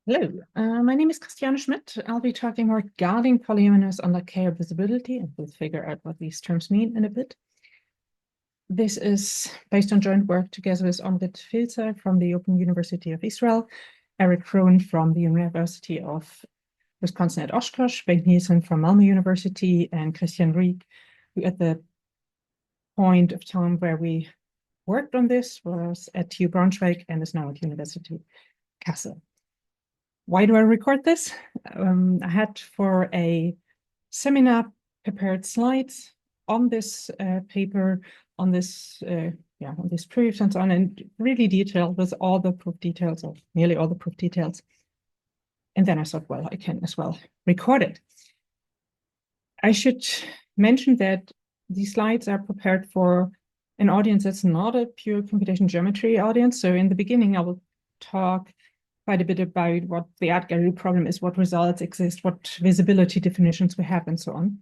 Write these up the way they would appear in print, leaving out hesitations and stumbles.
Hello, my name is Christiane Schmidt. I'll be talking regarding polyominoes under chaos visibility, and we'll figure out what these terms mean in a bit. This is based on joint work together with Omrit Filzer from the Open University of Israel, Eric Krohn from the University of Wisconsin at Oshkosh, Bengt Nielsen from Malmö University, and Christian Rieck, who at the point of time where we worked on this was at TU Braunschweig and is now at University Kassel. Why do I record this? I had for a seminar prepared slides on this paper, on this on these proofs and so on, and really detailed with all the proof details, or nearly all the proof details. And then I thought, well, I can as well record it. I should mention that these slides are prepared for an audience that's not a pure computation geometry audience. So in the beginning, I will talk quite a bit about what the art gallery problem is, what results exist, what visibility definitions we have, and so on.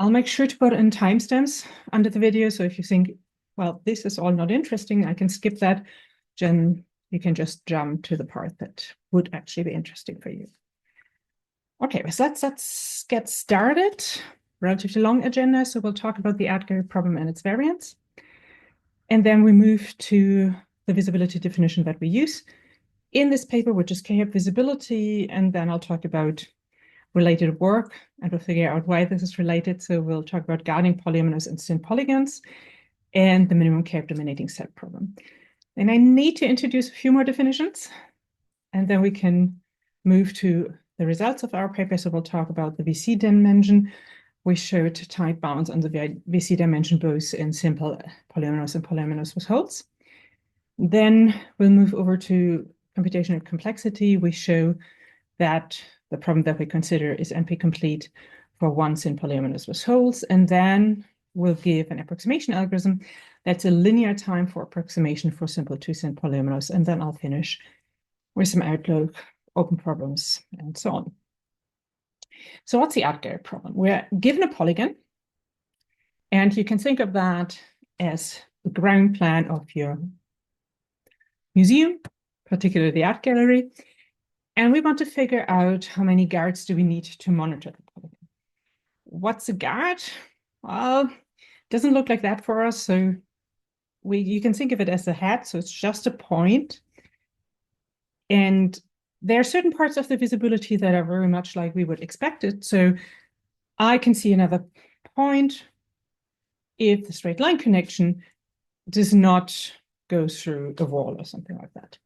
I'll make sure to put in timestamps under the video. So if you think, well, this is all not interesting, I can skip that, then you can just jump to the part that would actually be interesting for you. Okay, so let's get started. Relatively long agenda. So we'll talk about the art gallery problem and its variants. And then we move to the visibility definition that we use in this paper, which is chaos visibility, and then I'll talk about related work and we'll figure out why this is related. So we'll talk about guarding polyominoes and thin polygons and the minimum chaos dominating set problem. And I need to introduce a few more definitions, and then we can move to the results of our paper. So we'll talk about the VC dimension. We showed tight bounds on the VC dimension both in simple polyominoes and polyominoes with holes. Then we'll move over to computational complexity. We show that the problem that we consider is NP-complete for one thin polyominoes with holes, and then we'll give an approximation algorithm that's a linear time for approximation for simple two thin polyominoes, and then I'll finish with some outlook, open problems, and so on. So what's the art gallery problem? We're given a polygon, and you can think of that as the ground plan of your museum, particularly the art gallery, and we want to figure out how many guards do we need to monitor the polygon. What's a guard? Well, it doesn't look like that for us, so you can think of it as a head, so it's just a point. And there are certain parts of the visibility that are very much like we would expect it. So I can see another point if the straight line connection does not go through a wall or something like that.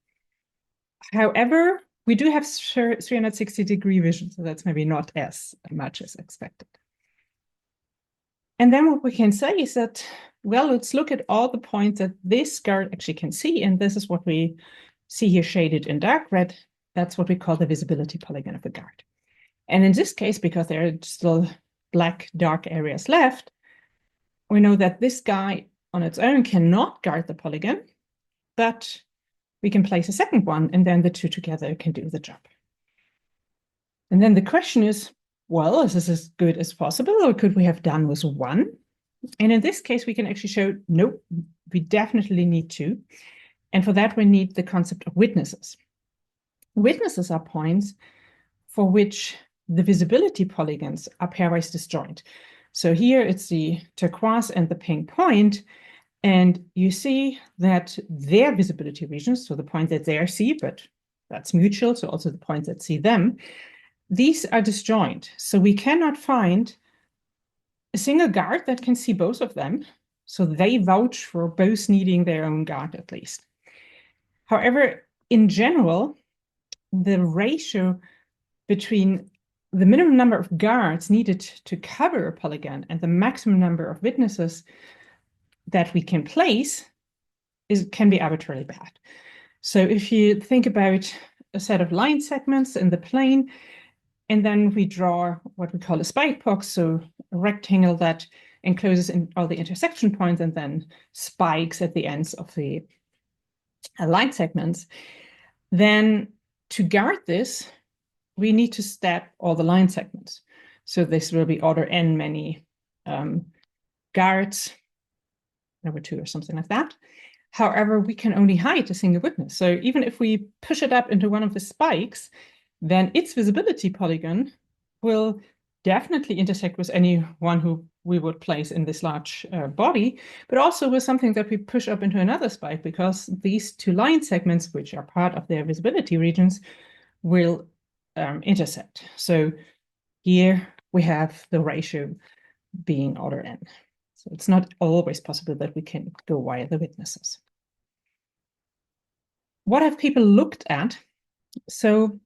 However, we do have 360-degree vision, so that's maybe not as much as expected. And then what we can say is that, well, let's look at all the points that this guard actually can see, and this is what we see here shaded in dark red. That's what we call the visibility polygon of a guard. And in this case, because there are still black dark areas left, we know that this guy on its own cannot guard the polygon, but we can place a second one, and then the two together can do the job. And then the question is, well, is this as good as possible, or could we have done with one? And in this case, we can actually show, nope, we definitely need two. And for that, we need the concept of witnesses. Witnesses are points for which the visibility polygons are pairwise disjoint. So here it's the turquoise and the pink point, and you see that their visibility regions, so the point that they see, but that's mutual, so also the points that see them, these are disjoint. So we cannot find a single guard that can see both of them. So they vouch for both needing their own guard at least. However, in general, the ratio between the minimum number of guards needed to cover a polygon and the maximum number of witnesses that we can place can be arbitrarily bad. So if you think about a set of line segments in the plane, and then we draw what we call a spike box, so a rectangle that encloses in all the intersection points and then spikes at the ends of the line segments, then to guard this, we need to step all the line segments. So this will be order n many guards, number 2 or something like that. However, we can only hide a single witness. So even if we push it up into one of the spikes, then its visibility polygon will definitely intersect with anyone who we would place in this large body, but also with something that we push up into another spike, because these two line segments, which are part of their visibility regions, will intersect. So here we have the ratio being order n. So it's not always possible that we can go via the witnesses. What have people looked at? So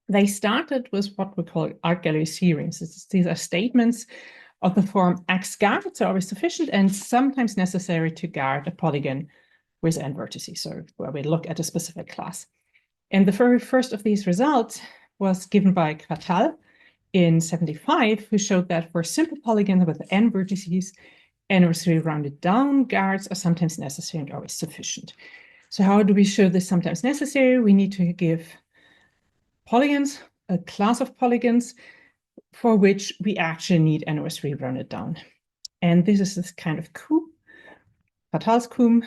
they started with what we call art gallery theorems. These are statements of the form X guards are always sufficient and sometimes necessary to guard a polygon with n vertices, so where we look at a specific class. And the very first of these results was given by Quartal in 1975, who showed that for simple polygons with n vertices, n over 3 rounded down guards are sometimes necessary and always sufficient. So how do we show this sometimes necessary? We need to give polygons, a class of polygons, for which we actually need n over 3 rounded down. And this is this kind of coup, Quartal's coup.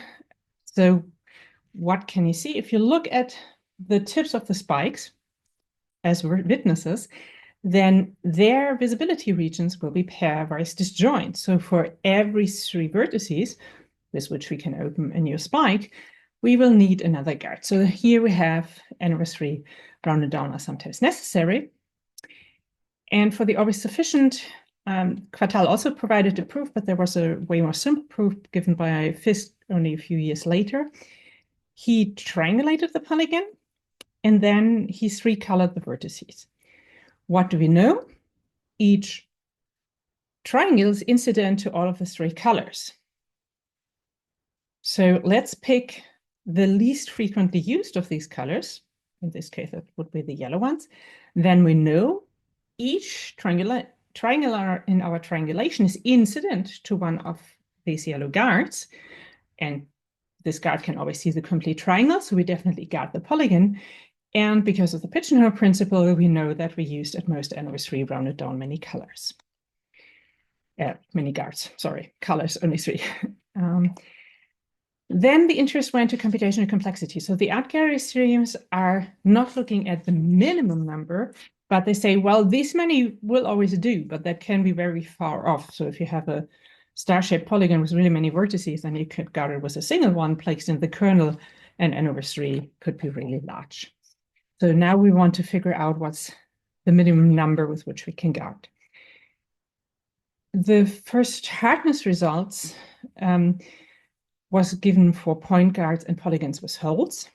So what can you see? If you look at the tips of the spikes as witnesses, then their visibility regions will be pairwise disjoint. So for every 3 vertices with which we can open a new spike, we will need another guard. So here we have n over 3 rounded down are sometimes necessary. And for the always sufficient, Quartal also provided a proof, but there was a way more simple proof given by Fisk only a few years later. He triangulated the polygon, and then he 3-colored the vertices. What do we know? Each triangle is incident to all of the 3 colors. So let's pick the least frequently used of these colors. In this case, that would be the yellow ones. Then we know each triangular in our triangulation is incident to one of these yellow guards. And this guard can always see the complete triangle, so we definitely guard the polygon. And because of the pigeonhole principle, we know that we used at most n over 3 rounded down many colors. Many guards, sorry, colors, only 3. Then the interest went to computational complexity. So the art gallery theorems are not looking at the minimum number, but they say, well, this many will always do, but that can be very far off. So if you have a star-shaped polygon with really many vertices, then you could guard it with a single one placed in the kernel, and n over 3 could be really large. So now we want to figure out what's the minimum number with which we can guard. The first hardness results was given for point guards and polygons with holes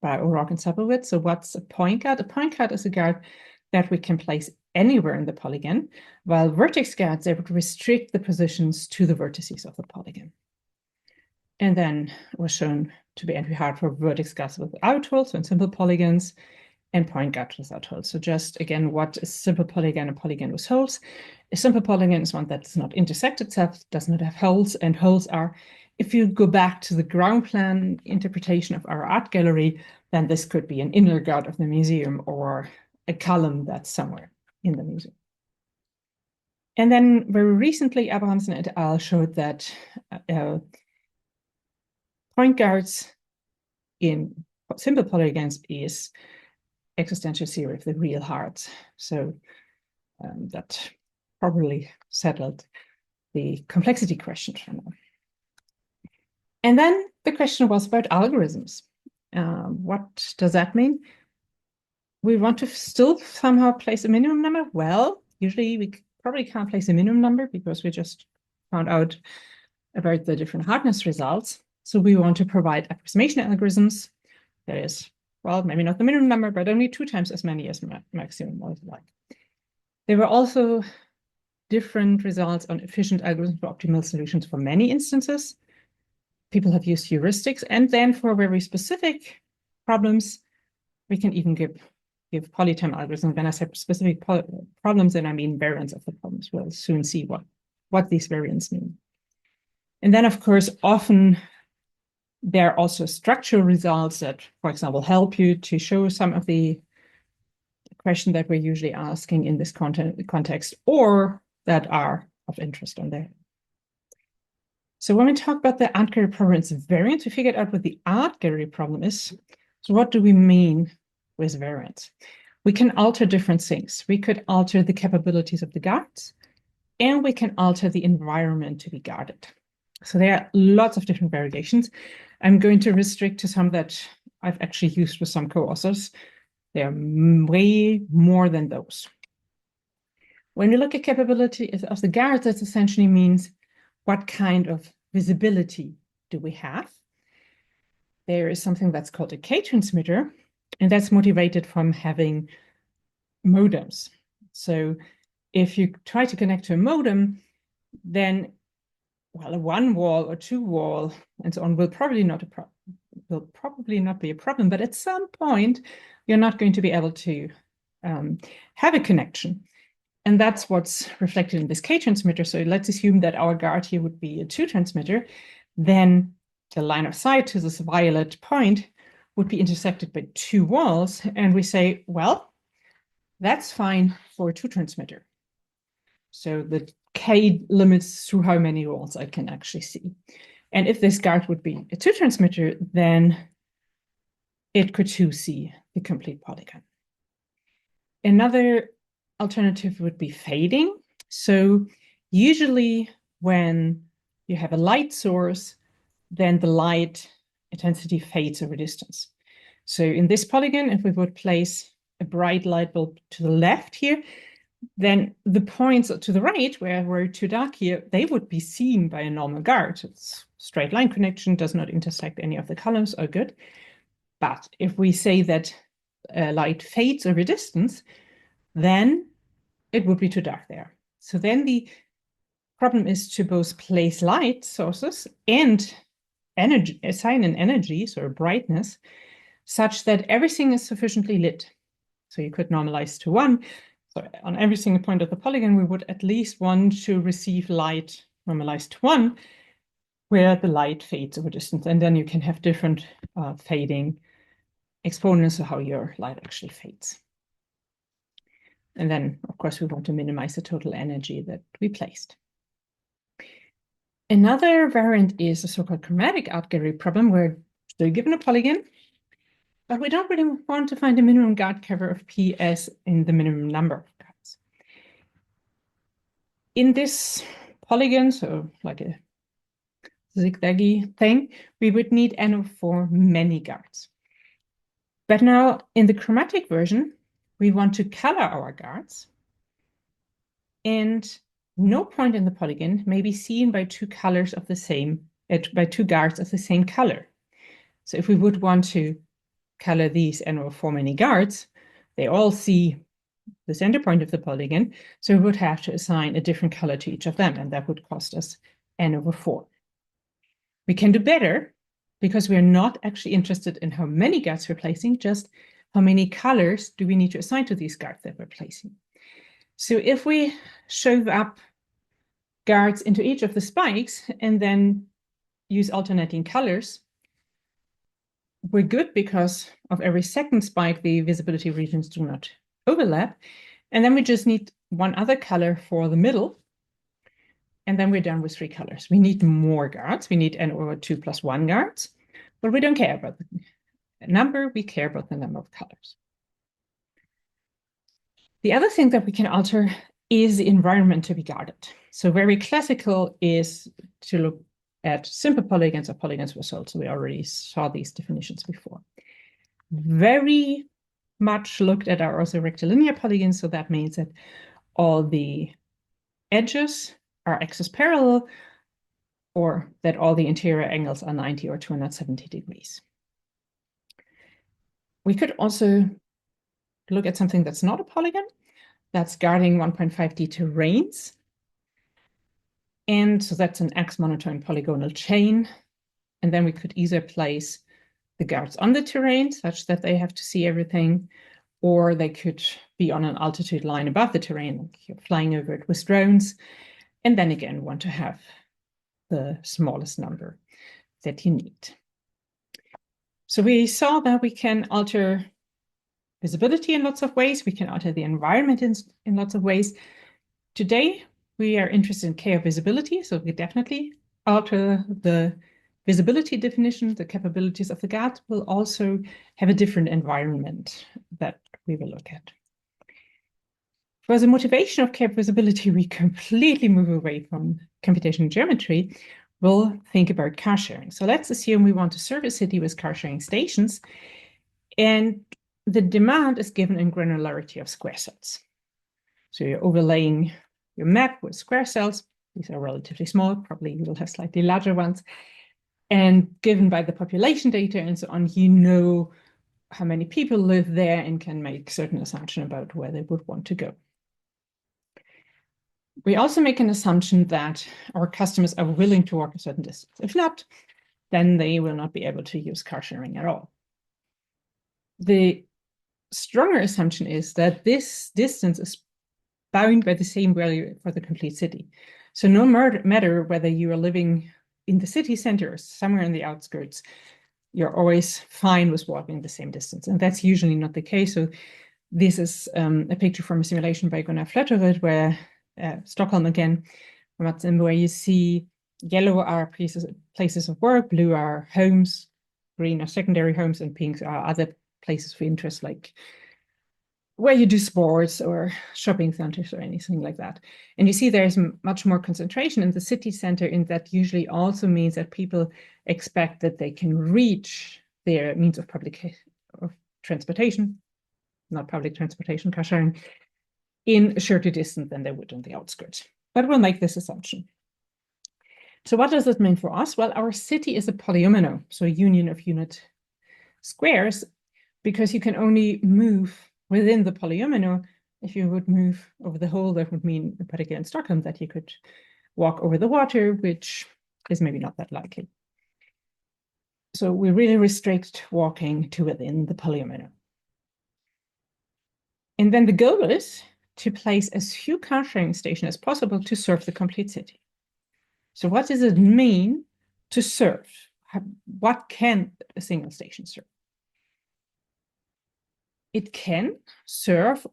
by O'Rourke and Sapowitz. So what's a point guard? A point guard is a guard that we can place anywhere in the polygon, while vertex guards, they would restrict the positions to the vertices of the polygon. And then it was shown to be NP-hard for vertex guards without holes, so in simple polygons, and point guards without holes. So just again, what is simple polygon? A polygon with holes. A simple polygon is one that does not intersect itself, does not have holes, and holes are, if you go back to the ground plan interpretation of our art gallery, then this could be an inner guard of the museum or a column that's somewhere in the museum. And then very recently, Abrahamson et al. Showed that point guards in simple polygons is existential theory of the real heart. So that probably settled the complexity question for now. And then the question was about algorithms. What does that mean? We want to still somehow place a minimum number. Well, usually we probably can't place a minimum number because we just found out about the different hardness results. So we want to provide approximation algorithms. That is, well, maybe not the minimum number, but only 2 times as many as maximum multiplied. There were also different results on efficient algorithms for optimal solutions for many instances. People have used heuristics, and then for very specific problems, we can even give polytime algorithms. When I say specific problems, then I mean variants of the problems. We'll soon see what these variants mean. And then, of course, often there are also structural results that, for example, help you to show some of the questions that we're usually asking in this context, or that are of interest on there. So when we talk about the art gallery problem, it's variance. We figured out what the art gallery problem is. So what do we mean with variance? We can alter different things. We could alter the capabilities of the guards, and we can alter the environment to be guarded. So there are lots of different variations. I'm going to restrict to some that I've actually used with some co-authors. There are way more than those. When we look at capability of the guards, that essentially means what kind of visibility do we have? There is something that's called a K transmitter, and that's motivated from having modems. So if you try to connect to a modem, then, well, a one wall or two wall and so on will probably not be a problem, but at some point, you're not going to be able to have a connection. And that's what's reflected in this K transmitter. So let's assume that our guard here would be a 2 transmitter. Then the line of sight to this violet point would be intersected by 2 walls. And we say, well, that's fine for a 2 transmitter. So the K limits through how many walls I can actually see. And if this guard would be a 2 transmitter, then it could too see the complete polygon. Another alternative would be fading. So usually when you have a light source, then the light intensity fades over distance. So in this polygon, if we would place a bright light bulb to the left here, then the points to the right, where we're too dark here, they would be seen by a normal guard. It's straight line connection, does not intersect any of the columns, are good. But if we say that light fades over distance, then it would be too dark there. So then the problem is to both place light sources and energy, assign an energy, so a brightness, such that everything is sufficiently lit. So you could normalize to 1. So on every single point of the polygon, we would at least want to receive light normalized to 1, where the light fades over distance. And then you can have different fading exponents of how your light actually fades. And then, of course, we want to minimize the total energy that we placed. Another variant is a so-called chromatic art gallery problem, where we're still given a polygon, but we don't really want to find a minimum guard cover of P as in the minimum number of guards. In this polygon, so like a zigzaggy thing, we would need N for many guards. But now in the chromatic version, we want to color our guards, and no point in the polygon may be seen by 2 colors of the same, by 2 guards of the same color. So if we would want to color these N over 4 many guards, they all see the center point of the polygon, so we would have to assign a different color to each of them, and that would cost us N over 4. We can do better, because we're not actually interested in how many guards we're placing, just how many colors do we need to assign to these guards that we're placing. So if we shove up guards into each of the spikes and then use alternating colors, we're good because of every second spike, the visibility regions do not overlap. And then we just need 1 other color for the middle. And then we're done with 3 colors. We need more guards. We need N over 2 plus 1 guards, but we don't care about the number. We care about the number of colors. The other thing that we can alter is the environment to be guarded. So very classical is to look at simple polygons or polygons with sold. So we already saw these definitions before. Very much looked at are also rectilinear polygons. So that means that all the edges are axis parallel, or that all the interior angles are 90 or 270 degrees. We could also look at something that's not a polygon, that's guarding 1.5D terrains. And so that's an X monotone polygonal chain. And then we could either place the guards on the terrain such that they have to see everything, or they could be on an altitude line above the terrain, like you're flying over it with drones. And then again, want to have the smallest number that you need. So we saw that we can alter visibility in lots of ways. We can alter the environment in lots of ways. Today, we are interested in K of visibility, so we definitely alter the visibility definition, the capabilities of the guard will also have a different environment that we will look at. For the motivation of cap visibility, we completely move away from computational geometry. We'll think about car sharing. So let's assume we want to serve a city with car sharing stations, and the demand is given in granularity of square cells. So you're overlaying your map with square cells. These are relatively small, probably you will have slightly larger ones. And given by the population data and so on, you know how many people live there and can make certain assumption about where they would want to go. We also make an assumption that our customers are willing to walk a certain distance. If not, then they will not be able to use car sharing at all. The stronger assumption is that this distance is bound by the same value for the complete city. So no matter whether you are living in the city center or somewhere in the outskirts, you're always fine with walking the same distance. And that's usually not the case. So this is a picture from a simulation by Gunnar Fletterud, where Stockholm again, where you see yellow are places of work, blue are homes, green are secondary homes, and pink are other places of interest, like where you do sports or shopping centers or anything like that. And you see there's much more concentration in the city center, and that usually also means that people expect that they can reach their means of transportation, not public transportation, car sharing, in a shorter distance than they would on the outskirts. But we'll make this assumption. So what does it mean for us? Well, our city is a polyomino, so a union of unit squares, because you can only move within the polyomino. If you would move over the whole, that would mean, in particular in Stockholm, that you could walk over the water, which is maybe not that likely. So we really restrict walking to within the polyomino. And then the goal is to place as few car sharing stations as possible to serve the complete city. So what does it mean to serve? What can a single station serve? It can serve,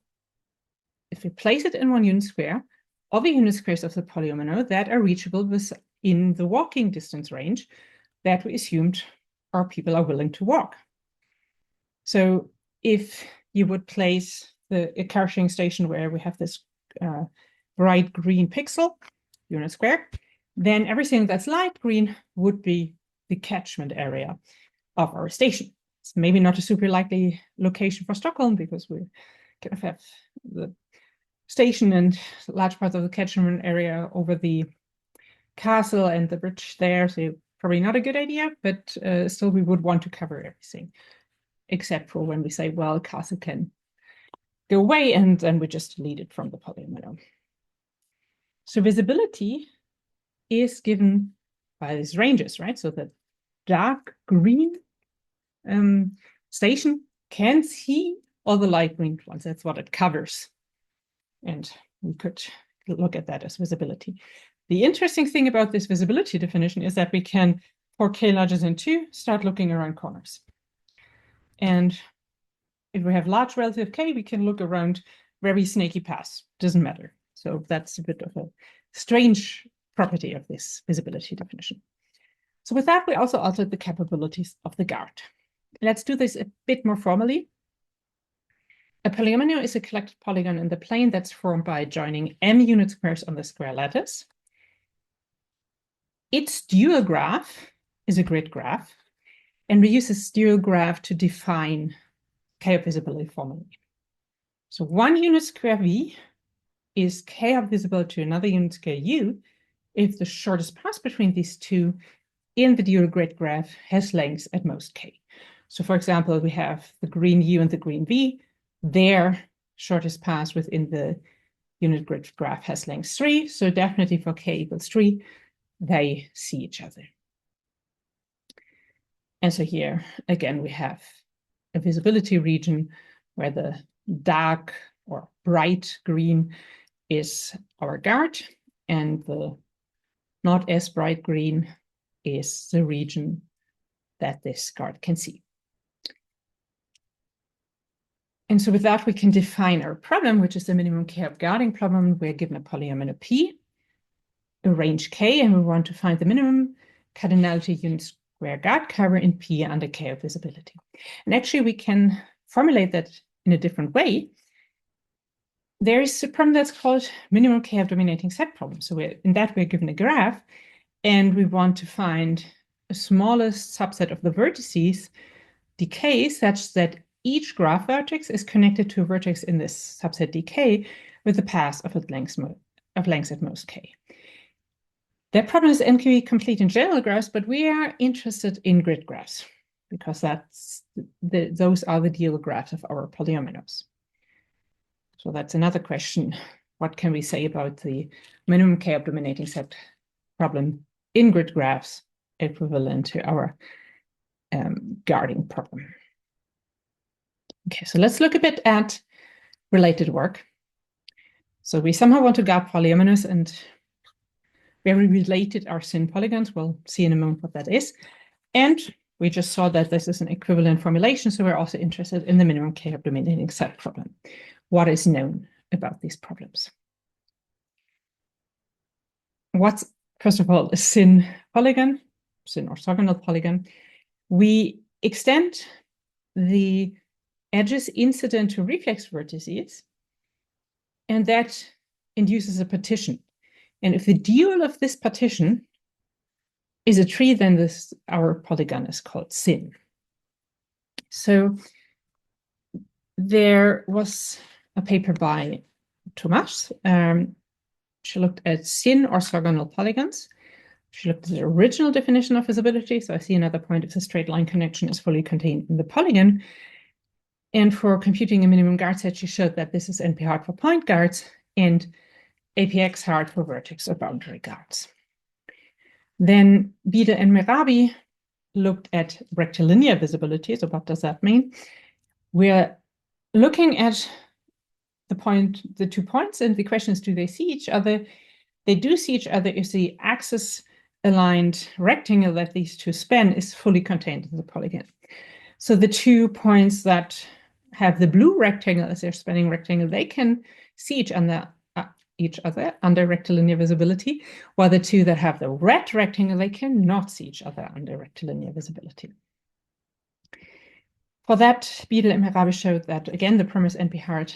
if we place it in one unit square, all the unit squares of the polyomino that are reachable within the walking distance range that we assumed our people are willing to walk. So if you would place a car sharing station where we have this bright green pixel, unit square, then everything that's light green would be the catchment area of our station. It's maybe not a super likely location for Stockholm, because we kind of have the station and large parts of the catchment area over the castle and the bridge there, so probably not a good idea, but still we would want to cover everything, except for when we say, well, castle can go away, and then we just delete it from the polyomino. So visibility is given by these ranges, right? So the dark green station can see all the light green ones. That's what it covers. And we could look at that as visibility. The interesting thing about this visibility definition is that we can, for k larger than 2, start looking around corners. And if we have large relative k, we can look around very snaky paths. Doesn't matter. So that's a bit of a strange property of this visibility definition. So with that, we also altered the capabilities of the guard. Let's do this a bit more formally. A polyomino is a collected polygon in the plane that's formed by joining m unit squares on the square lattice. Its dual graph is a grid graph, and we use this dual graph to define k of visibility formally. So one unit square v is k of visibility to another unit square u if the shortest path between these two in the dual grid graph has lengths at most k. So for example, we have the green u and the green v. Their shortest path within the unit grid graph has length 3. So definitely for k equals 3, they see each other. And so here, again, we have a visibility region where the dark or bright green is our guard, and the not as bright green is the region that this guard can see. And so with that, we can define our problem, which is the minimum k of guarding problem. We're given a polyomino P. a range K, and we want to find the minimum cardinality unit square guard cover in P under K of visibility. And actually, we can formulate that in a different way. There is a problem that's called minimum K of dominating set problem. So we're given a graph, and we want to find a smallest subset of the vertices decay such that each graph vertex is connected to a vertex in this subset dk with a path of length at most k. That problem is NP-complete in general graphs, but we are interested in grid graphs because those are the dual graphs of our polyominoes. So that's another question. What can we say about the minimum K of dominating set problem in grid graphs equivalent to our guarding problem? Okay, so let's look a bit at related work. So we somehow want to guard polyominoes, and very related are sin polygons. We'll see in a moment what that is. And we just saw that this is an equivalent formulation, so we're also interested in the minimum K of dominating set problem. What is known about these problems? What's, first of all, a sin polygon, sin orthogonal polygon? We extend the edges incident to reflex vertices, and that induces a partition. And if the dual of this partition is a tree, then our polygon is called sin. So there was a paper by Thomas. She looked at sin orthogonal polygons. She looked at the original definition of visibility. So I see another point if the straight line connection is fully contained in the polygon. And for computing a minimum guard set, she showed that this is NP hard for point guards and APX hard for vertex or boundary guards. Then Bide and Merabi looked at rectilinear visibility. So what does that mean? We're looking at the 2 points, and the question is, do they see each other? They do see each other if the axis-aligned rectangle that these two span is fully contained in the polygon. So the 2 points that have the blue rectangle as their spanning rectangle, they can see each other under rectilinear visibility, while the 2 that have the red rectangle, they cannot see each other under rectilinear visibility. For that, Bide and Merabi showed that, again, the premise NP hard,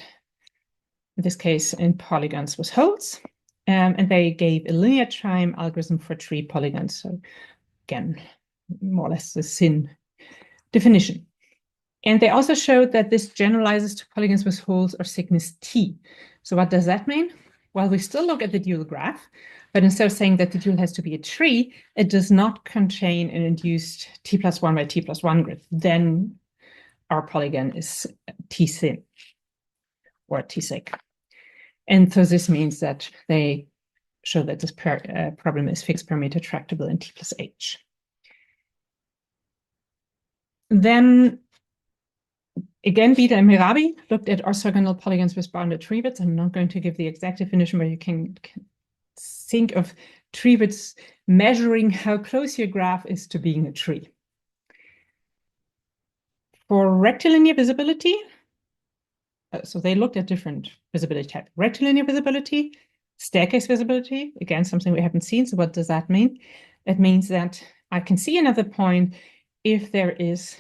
in this case in polygons, was holds, and they gave a linear time algorithm for 3 polygons. So again, more or less the sin definition. And they also showed that this generalizes to polygons with holes or thickness t. So what does that mean? Well, we still look at the dual graph, but instead of saying that the dual has to be a tree, it does not contain an induced t+1 by t+1 grid. Then our polygon is t thin or t thick. And so this means that they show that this problem is fixed parameter tractable in t plus h. Then again, Bide and Merabi looked at orthogonal polygons with bounded tree widths. I'm not going to give the exact definition, but you can think of tree widths measuring how close your graph is to being a tree. For rectilinear visibility, so they looked at different visibility types. Rectilinear visibility, staircase visibility, again, something we haven't seen. So what does that mean? It means that I can see another point if there is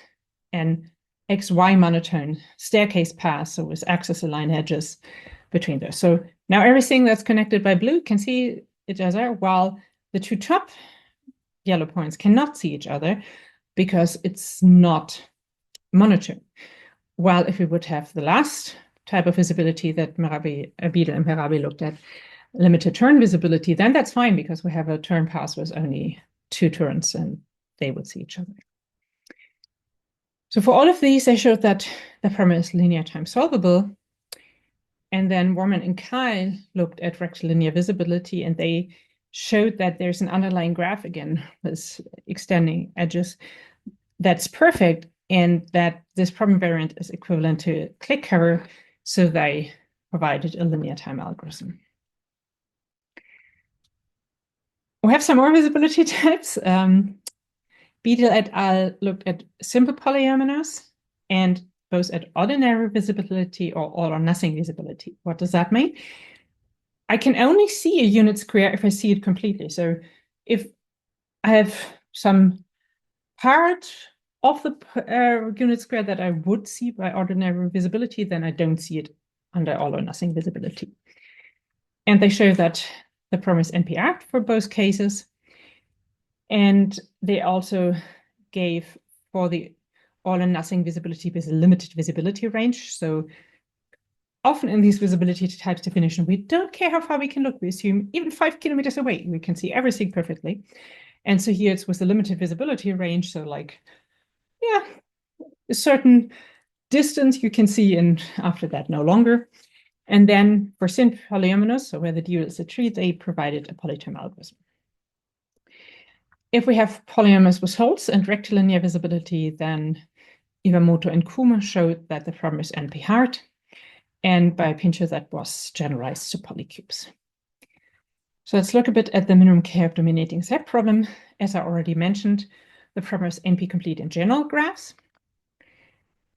an XY monotone staircase path, so with axis-aligned edges between those. So now everything that's connected by blue can see each other, while the 2 top yellow points cannot see each other because it's not monotone. While if we would have the last type of visibility that Bide and Merabi looked at, limited turn visibility, then that's fine because we have a turn path with only 2 turns and they would see each other. So for all of these, they showed that the problem is linear time solvable. And then Worman and Kyle looked at rectilinear visibility, and they showed that there's an underlying graph, again, with extending edges, that's perfect, and that this problem variant is equivalent to click cover. So they provided a linear time algorithm. We have some more visibility types. Bide et al. Looked at simple polyominoes and both at ordinary visibility or all or nothing visibility. What does that mean? I can only see a unit square if I see it completely. So if I have some part of the unit square that I would see by ordinary visibility, then I don't see it under all or nothing visibility. And they show that the problem is NP-apt for both cases. And they also gave for the all or nothing visibility with a limited visibility range. So often in these visibility types definition, we don't care how far we can look. We assume even 5 kilometers away, we can see everything perfectly. And so here it's with a limited visibility range. So like, yeah, a certain distance you can see, and after that, no longer. And then for thin polyominoes, so where the dual is a tree, they provided a polyterm algorithm. If we have polyominoes with holes and rectilinear visibility, then Iwamoto and Kuma showed that the problem is NP-hard. And by Pincher, that was generalized to polycubes. So let's look a bit at the minimum k-op dominating set problem. As I already mentioned, the problem is NP-complete in general graphs.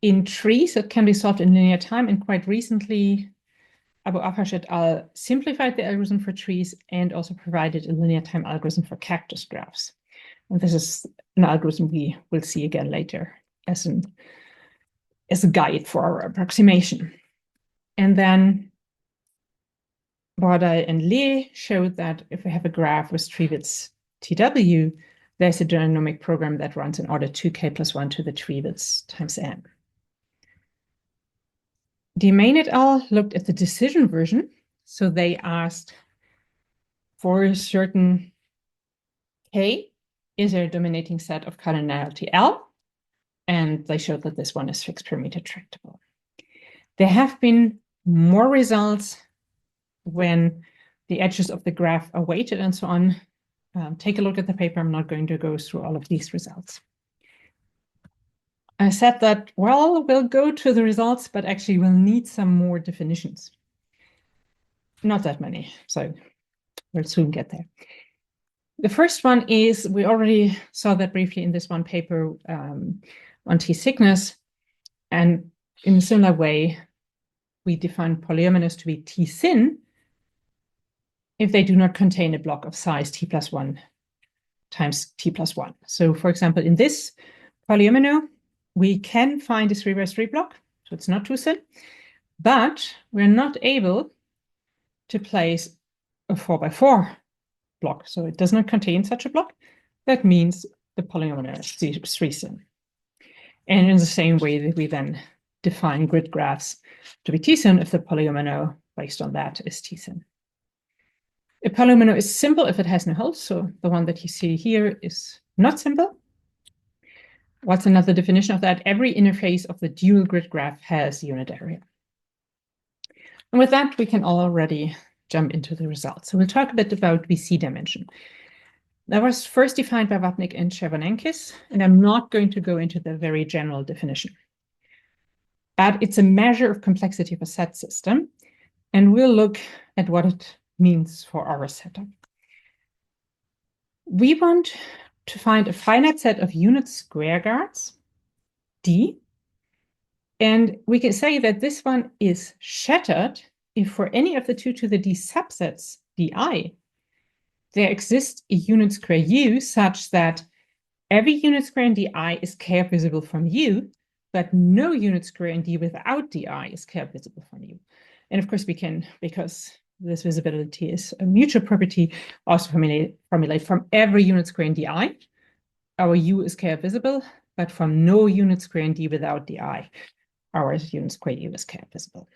In trees, it can be solved in linear time, and quite recently, Abu Apash et al. Simplified the algorithm for trees and also provided a linear time algorithm for cactus graphs. And this is an algorithm we will see again later as a guide for our approximation. And then Bordai and Lee showed that if we have a graph with tree widths TW, there's a dynamic program that runs in order 2k plus 1 to the tree widths times n. Demain et al. Looked at the decision version. So they asked for a certain k, is there a dominating set of cardinality L? And they showed that this one is fixed parameter tractable. There have been more results when the edges of the graph are weighted and so on. Take a look at the paper. I'm not going to go through all of these results. I said that, well, we'll go to the results, but actually we'll need some more definitions. Not that many, so we'll soon get there. The first one is, we already saw that briefly in this one paper on T-thickness, and in a similar way, we define polyominoes to be T-thin if they do not contain a block of size T plus 1 times T plus 1. So for example, in this polyomino, we can find a 3x3 block, so it's not too thin, but we're not able to place a 4x4 block, so it does not contain such a block. That means the polyomino is 3 thin. And in the same way that we then define grid graphs to be T-thin if the polyomino based on that is T-thin. A polyomino is simple if it has no holes, so the one that you see here is not simple. What's another definition of that? Every interface of the dual grid graph has unit area. And with that, we can already jump into the results. So we'll talk a bit about VC dimension. That was first defined by Wapnick and Chervonenkis, and I'm not going to go into the very general definition. But it's a measure of complexity of a set system, and we'll look at what it means for our setup. We want to find a finite set of unit square guards, D, and we can say that this one is shattered if for any of the 2 to the D subsets, Di, there exists a unit square U such that every unit square in Di is k-up visible from U, but no unit square in D without Di is k-up visible from U. And of course we can, because this visibility is a mutual property, also formulate from every unit square in Di, our U is k-up visible, but from no unit square in D without Di, our unit square U is k-up visible.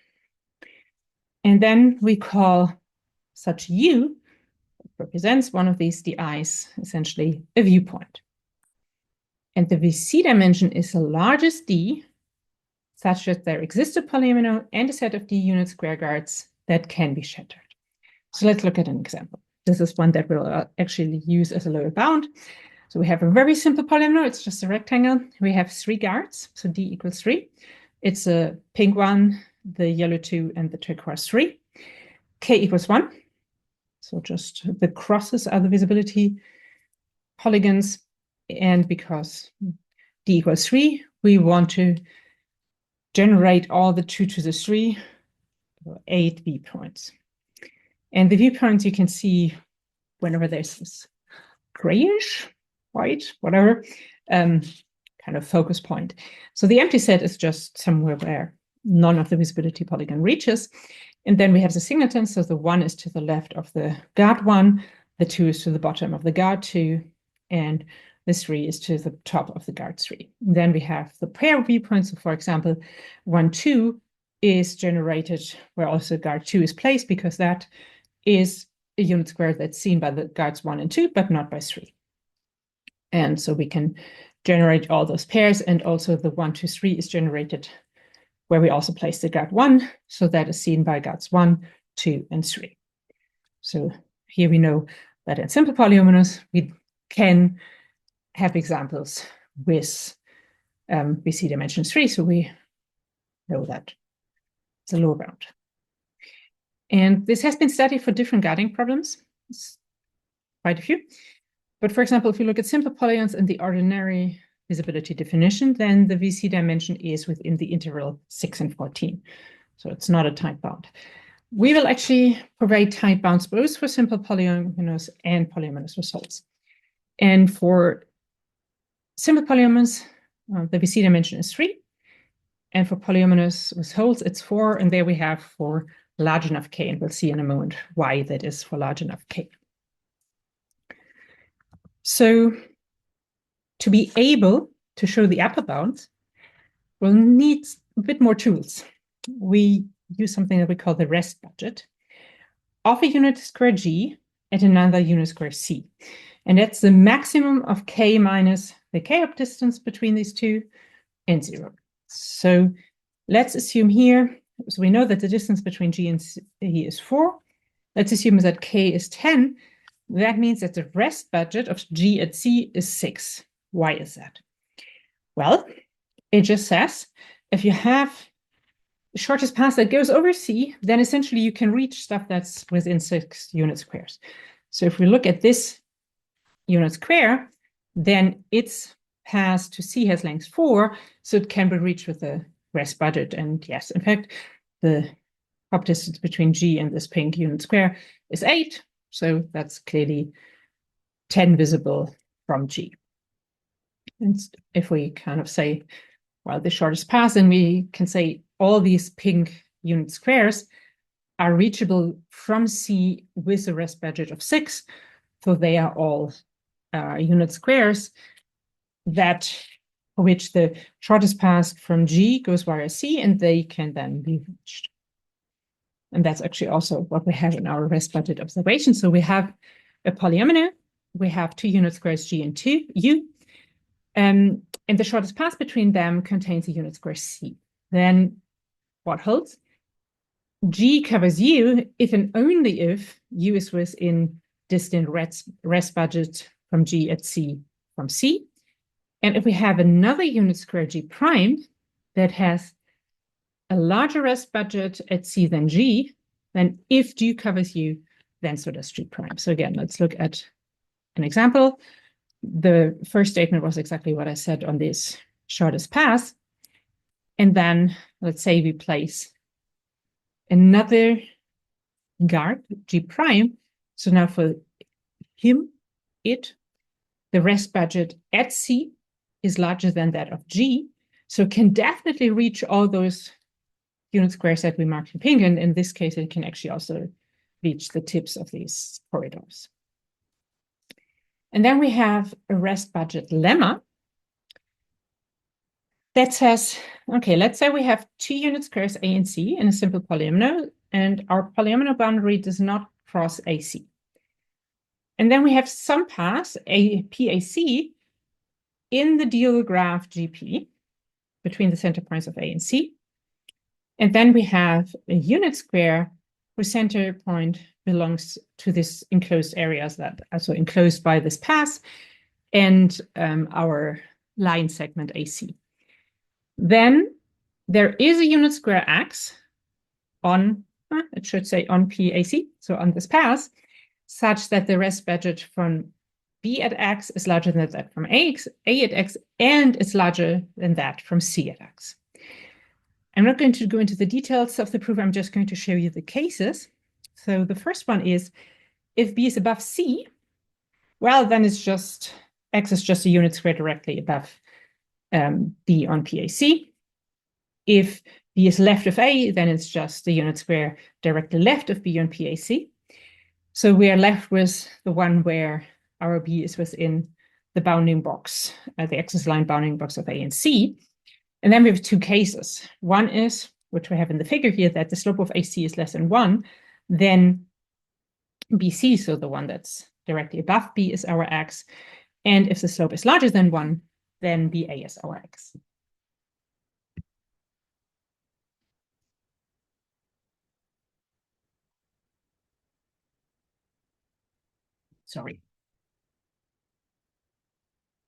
And then we call such U, represents one of these Di's, essentially a viewpoint. And the VC dimension is the largest D, such that there exists a polyomino and a set of D unit square guards that can be shattered. So let's look at an example. This is one that we'll actually use as a lower bound. So we have a very simple polyomino. It's just a rectangle. We have 3 guards, so D equals 3. It's a pink 1, the yellow 2, and the turquoise 3. K equals 1. So just the crosses are the visibility polygons. And because D equals 3, we want to generate all the 2 to the 3, 8 V points. And the viewpoints you can see whenever there's this grayish, white, whatever, kind of focus point. So the empty set is just somewhere where none of the visibility polygon reaches. And then we have the singletons. So the 1 is to the left of the guard 1, the 2 is to the bottom of the guard 2, and the 3 is to the top of the guard 3. And then we have the pair viewpoints. So for example, 1, 2 is generated where also guard 2 is placed, because that is a unit square that's seen by the guards 1 and 2, but not by 3. And so we can generate all those pairs, and also the 1, 2, 3 is generated where we also place the guard 1, so that is seen by guards 1, 2, and 3. So here we know that in simple polyominoes, we can have examples with VC dimension 3, so we know that it's a lower bound. And this has been studied for different guarding problems, it's quite a few. But for example, if you look at simple polygons in the ordinary visibility definition, then the VC dimension is within the interval 6 and 14. So it's not a tight bound. We will actually provide tight bounds both for simple polyominoes and polyominoes results. And for simple polyominoes, the VC dimension is 3. And for polyominoes with holes, it's 4. And there we have for large enough k. And we'll see in a moment why that is for large enough k. So to be able to show the upper bounds, we'll need a bit more tools. We use something that we call the rest budget of a unit square G at another unit square C. And that's the maximum of k minus the k-up distance between these two and 0. So let's assume here, so we know that the distance between G and C is 4. Let's assume that k is 10. That means that the rest budget of G at C is 6. Why is that? Well, it just says if you have the shortest path that goes over C, then essentially you can reach stuff that's within 6 unit squares. So if we look at this unit square, then its path to C has length 4, so it can be reached with the rest budget. And yes, in fact, the up distance between G and this pink unit square is 8. So that's clearly 10 visible from G. And if we kind of say, well, the shortest path, then we can say all these pink unit squares are reachable from C with a rest budget of 6. So they are all unit squares that for which the shortest path from G goes via C, and they can then be reached. And that's actually also what we have in our rest budget observation. So we have a polyomino, we have 2 unit squares G and 2 U, and the shortest path between them contains a unit square C. Then what holds? G covers U if and only if U is within distant rest budget from G at C from C. And if we have another unit square G prime that has a larger rest budget at C than G, then if G covers U, then so does G prime. So again, let's look at an example. The first statement was exactly what I said on this shortest path. And then let's say we place another guard, G prime. So now for him, the rest budget at C is larger than that of G. So it can definitely reach all those unit squares that we marked in pink. And in this case, it can actually also reach the tips of these corridors. And then we have a rest budget lemma that says, okay, let's say we have 2 unit squares A and C in a simple polyomino, and our polyomino boundary does not cross AC. And then we have some paths, PAC, in the dual graph GP between the center points of A and C. And then we have a unit square whose center point belongs to this enclosed areas that are so enclosed by this path and our line segment AC. Then there is a unit square X on, it should say on PAC, so on this path, such that the rest budget from B at X is larger than that from A at X, and it's larger than that from C at X. I'm not going to go into the details of the proof. I'm just going to show you the cases. So the first one is, if B is above C, well, then it's just, X is just a unit square directly above B on PAC. If B is left of A, then it's just the unit square directly left of B on PAC. So we are left with the one where our B is within the bounding box, the axis line bounding box of A and C. And then we have two cases. One is, which we have in the figure here, that the slope of AC is less than 1, then BC, so the one that's directly above B, is our X. And if the slope is larger than 1, then BA is our X. Sorry.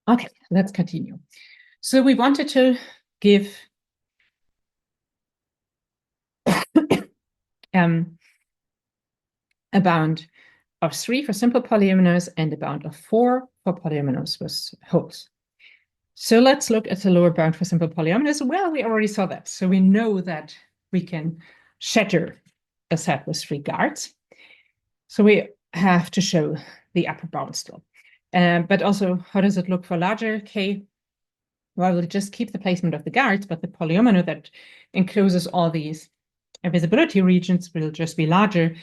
Okay, let's continue. So we wanted to give a bound of 3 for simple polyominoes and a bound of 4 for polyominoes with holes. So let's look at the lower bound for simple polyominoes. Well, we already saw that. So we know that we can shatter a set with 3 guards. So we have to show the upper bound still. But also, how does it look for larger K? Well, we'll just keep the placement of the guards, but the polyomino that encloses all these visibility regions will just be larger.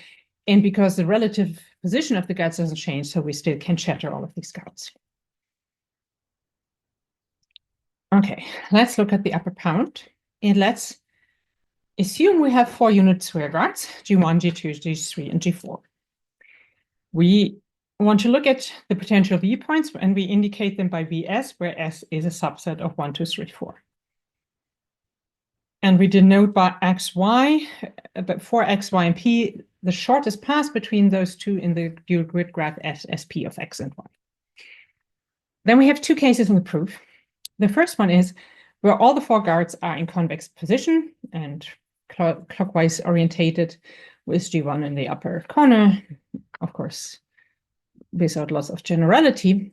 And because the relative position of the guards doesn't change, so we still can shatter all of these guards. Okay, let's look at the upper bound. And let's assume we have 4 unit square guards, G1, G2, G3, and G4. We want to look at the potential viewpoints, and we indicate them by Vs, where S is a subset of 1, 2, 3, 4. And we denote by xy, but for x, y, and p, the shortest path between those two in the dual grid graph as p of x and y. Then we have 2 cases in the proof. The first one is where all the 4 guards are in convex position and clockwise orientated, with G1 in the upper corner, of course, without loss of generality.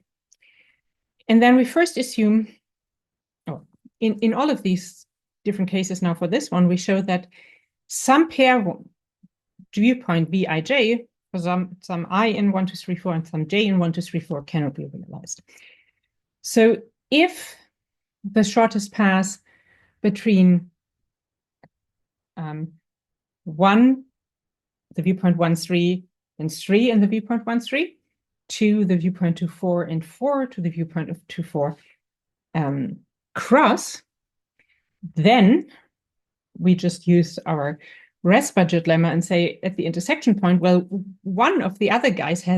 And then we first assume, in all of these different cases now for this one, we show that some pair viewpoint Vij for some I in 1, 2, 3, 4 and some j in 1, 2, 3, 4 cannot be realized. So if the shortest path between 1, the viewpoint 1, 3, and 3 and the viewpoint 1, 3, to the viewpoint 2, 4, and 4 to the viewpoint of 2, 4 cross, then we just use our rest budget lemma and say at the intersection point, well, one of the other guys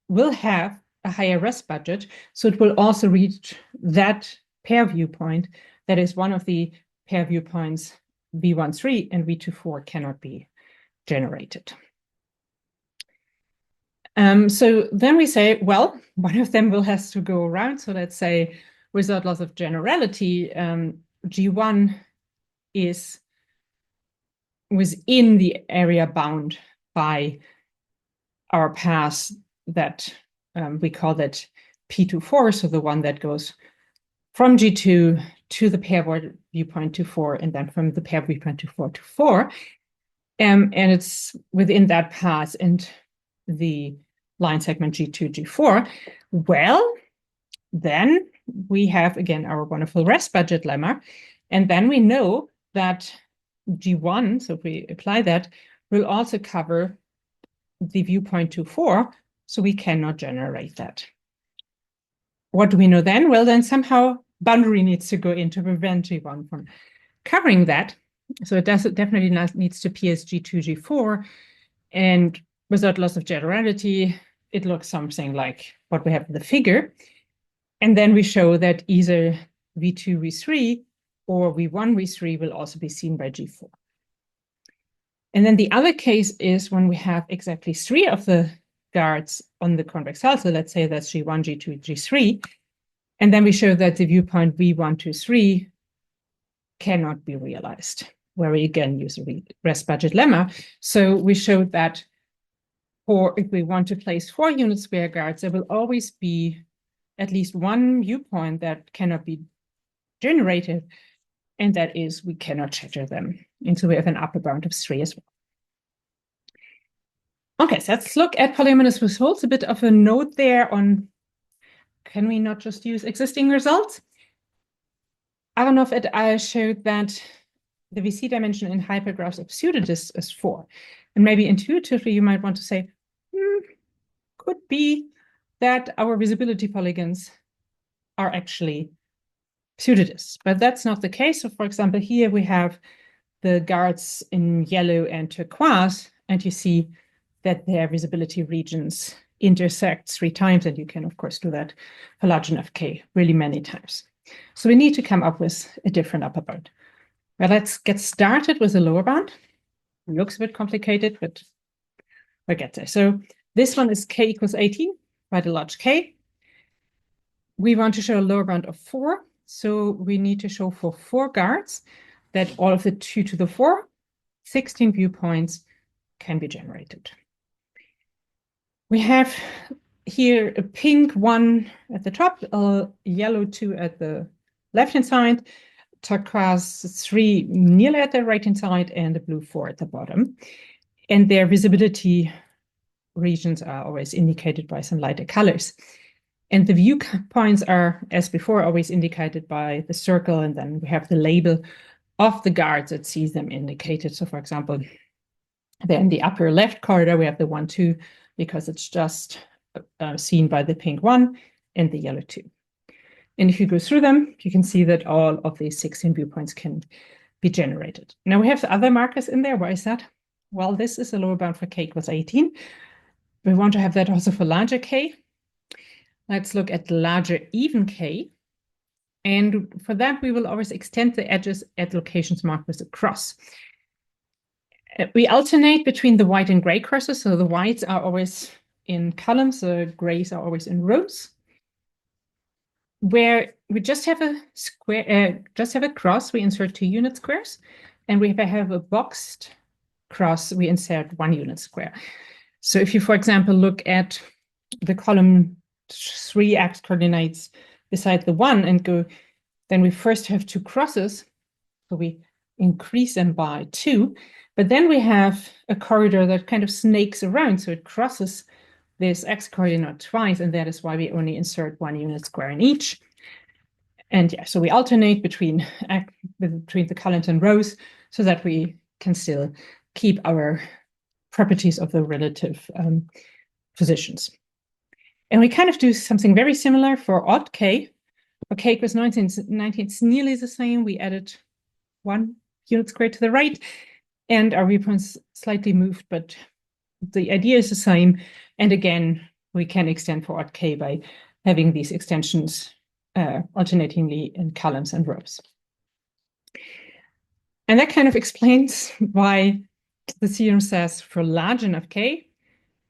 will have a higher rest budget, so it will also reach that pair viewpoint. That is one of the pair viewpoints V13 and V24 cannot be generated. So then we say, well, one of them will have to go around. So let's say without loss of generality, G1 is within the area bound by our path that we call that P24, so the one that goes from G2 to the pair viewpoint to 4, and then from the pair viewpoint to 4 to 4. And it's within that path and the line segment G2, G4. Well, then we have, again, our wonderful rest budget lemma. And then we know that G1, so if we apply that, will also cover the viewpoint to 4, so we cannot generate that. What do we know then? Well, then somehow boundary needs to go in to prevent G1 from covering that. So it definitely needs to pierce G2, G4, and without loss of generality, it looks something like what we have in the figure. And then we show that either V2, V3 or V1, V3 will also be seen by G4. And then the other case is when we have exactly 3 of the guards on the convex hull. So let's say that's G1, G2, G3. And then we show that the viewpoint V1, 2, 3 cannot be realized, where we again use a rest budget lemma. So we showed that if we want to place 4 unit square guards, there will always be at least one viewpoint that cannot be generated, and that is we cannot shatter them. And so we have an upper bound of 3 as well. Okay, so let's look at Polyominoes results. A bit of a note there on, can we not just use existing results? Aronoff et al. Showed that the VC dimension in hypergraphs of pseudodisks is 4. And maybe intuitively you might want to say, could be that our visibility polygons are actually pseudodisks, but that's not the case. So for example, here we have the guards in yellow and turquoise, and you see that their visibility regions intersect 3 times, and you can of course do that for large enough K really many times. So we need to come up with a different upper bound. Well, let's get started with the lower bound. It looks a bit complicated, but we'll get there. So this one is K equals 18 by the large K. We want to show a lower bound of 4. So we need to show for 4 guards that all of the 2 to the 4, 16 viewpoints can be generated. We have here a pink 1 at the top, a yellow 2 at the left-hand side, turquoise 3 nearly at the right-hand side, and a blue 4 at the bottom. And their visibility regions are always indicated by some lighter colors. And the viewpoints are, as before, always indicated by the circle, and then we have the label of the guards that sees them indicated. So for example, there in the upper left corridor, we have the 1, 2, because it's just seen by the pink 1 and the yellow 2. And if you go through them, you can see that all of these 16 viewpoints can be generated. Now we have the other markers in there. Why is that? Well, this is a lower bound for K equals 18. We want to have that also for larger K. Let's look at larger even K. And for that, we will always extend the edges at locations marked with a cross. We alternate between the white and gray cursors. So the whites are always in columns, the grays are always in rows. Where we just have a square, just have a cross, we insert 2 unit squares. And we have a boxed cross, we insert 1 unit square. So if you, for example, look at the column 3 x coordinates beside the 1 and go, then we first have 2 crosses. So we increase them by 2. But then we have a corridor that kind of snakes around. So it crosses this x coordinate twice, and that is why we only insert 1 unit square in each. And yeah, so we alternate between the columns and rows so that we can still keep our properties of the relative positions. And we kind of do something very similar for odd K. For K equals 19, it's nearly the same. We added 1 unit square to the right, and our viewpoints slightly moved, but the idea is the same. And again, we can extend for odd K by having these extensions alternatingly in columns and rows. And that kind of explains why the theorem says for large enough K,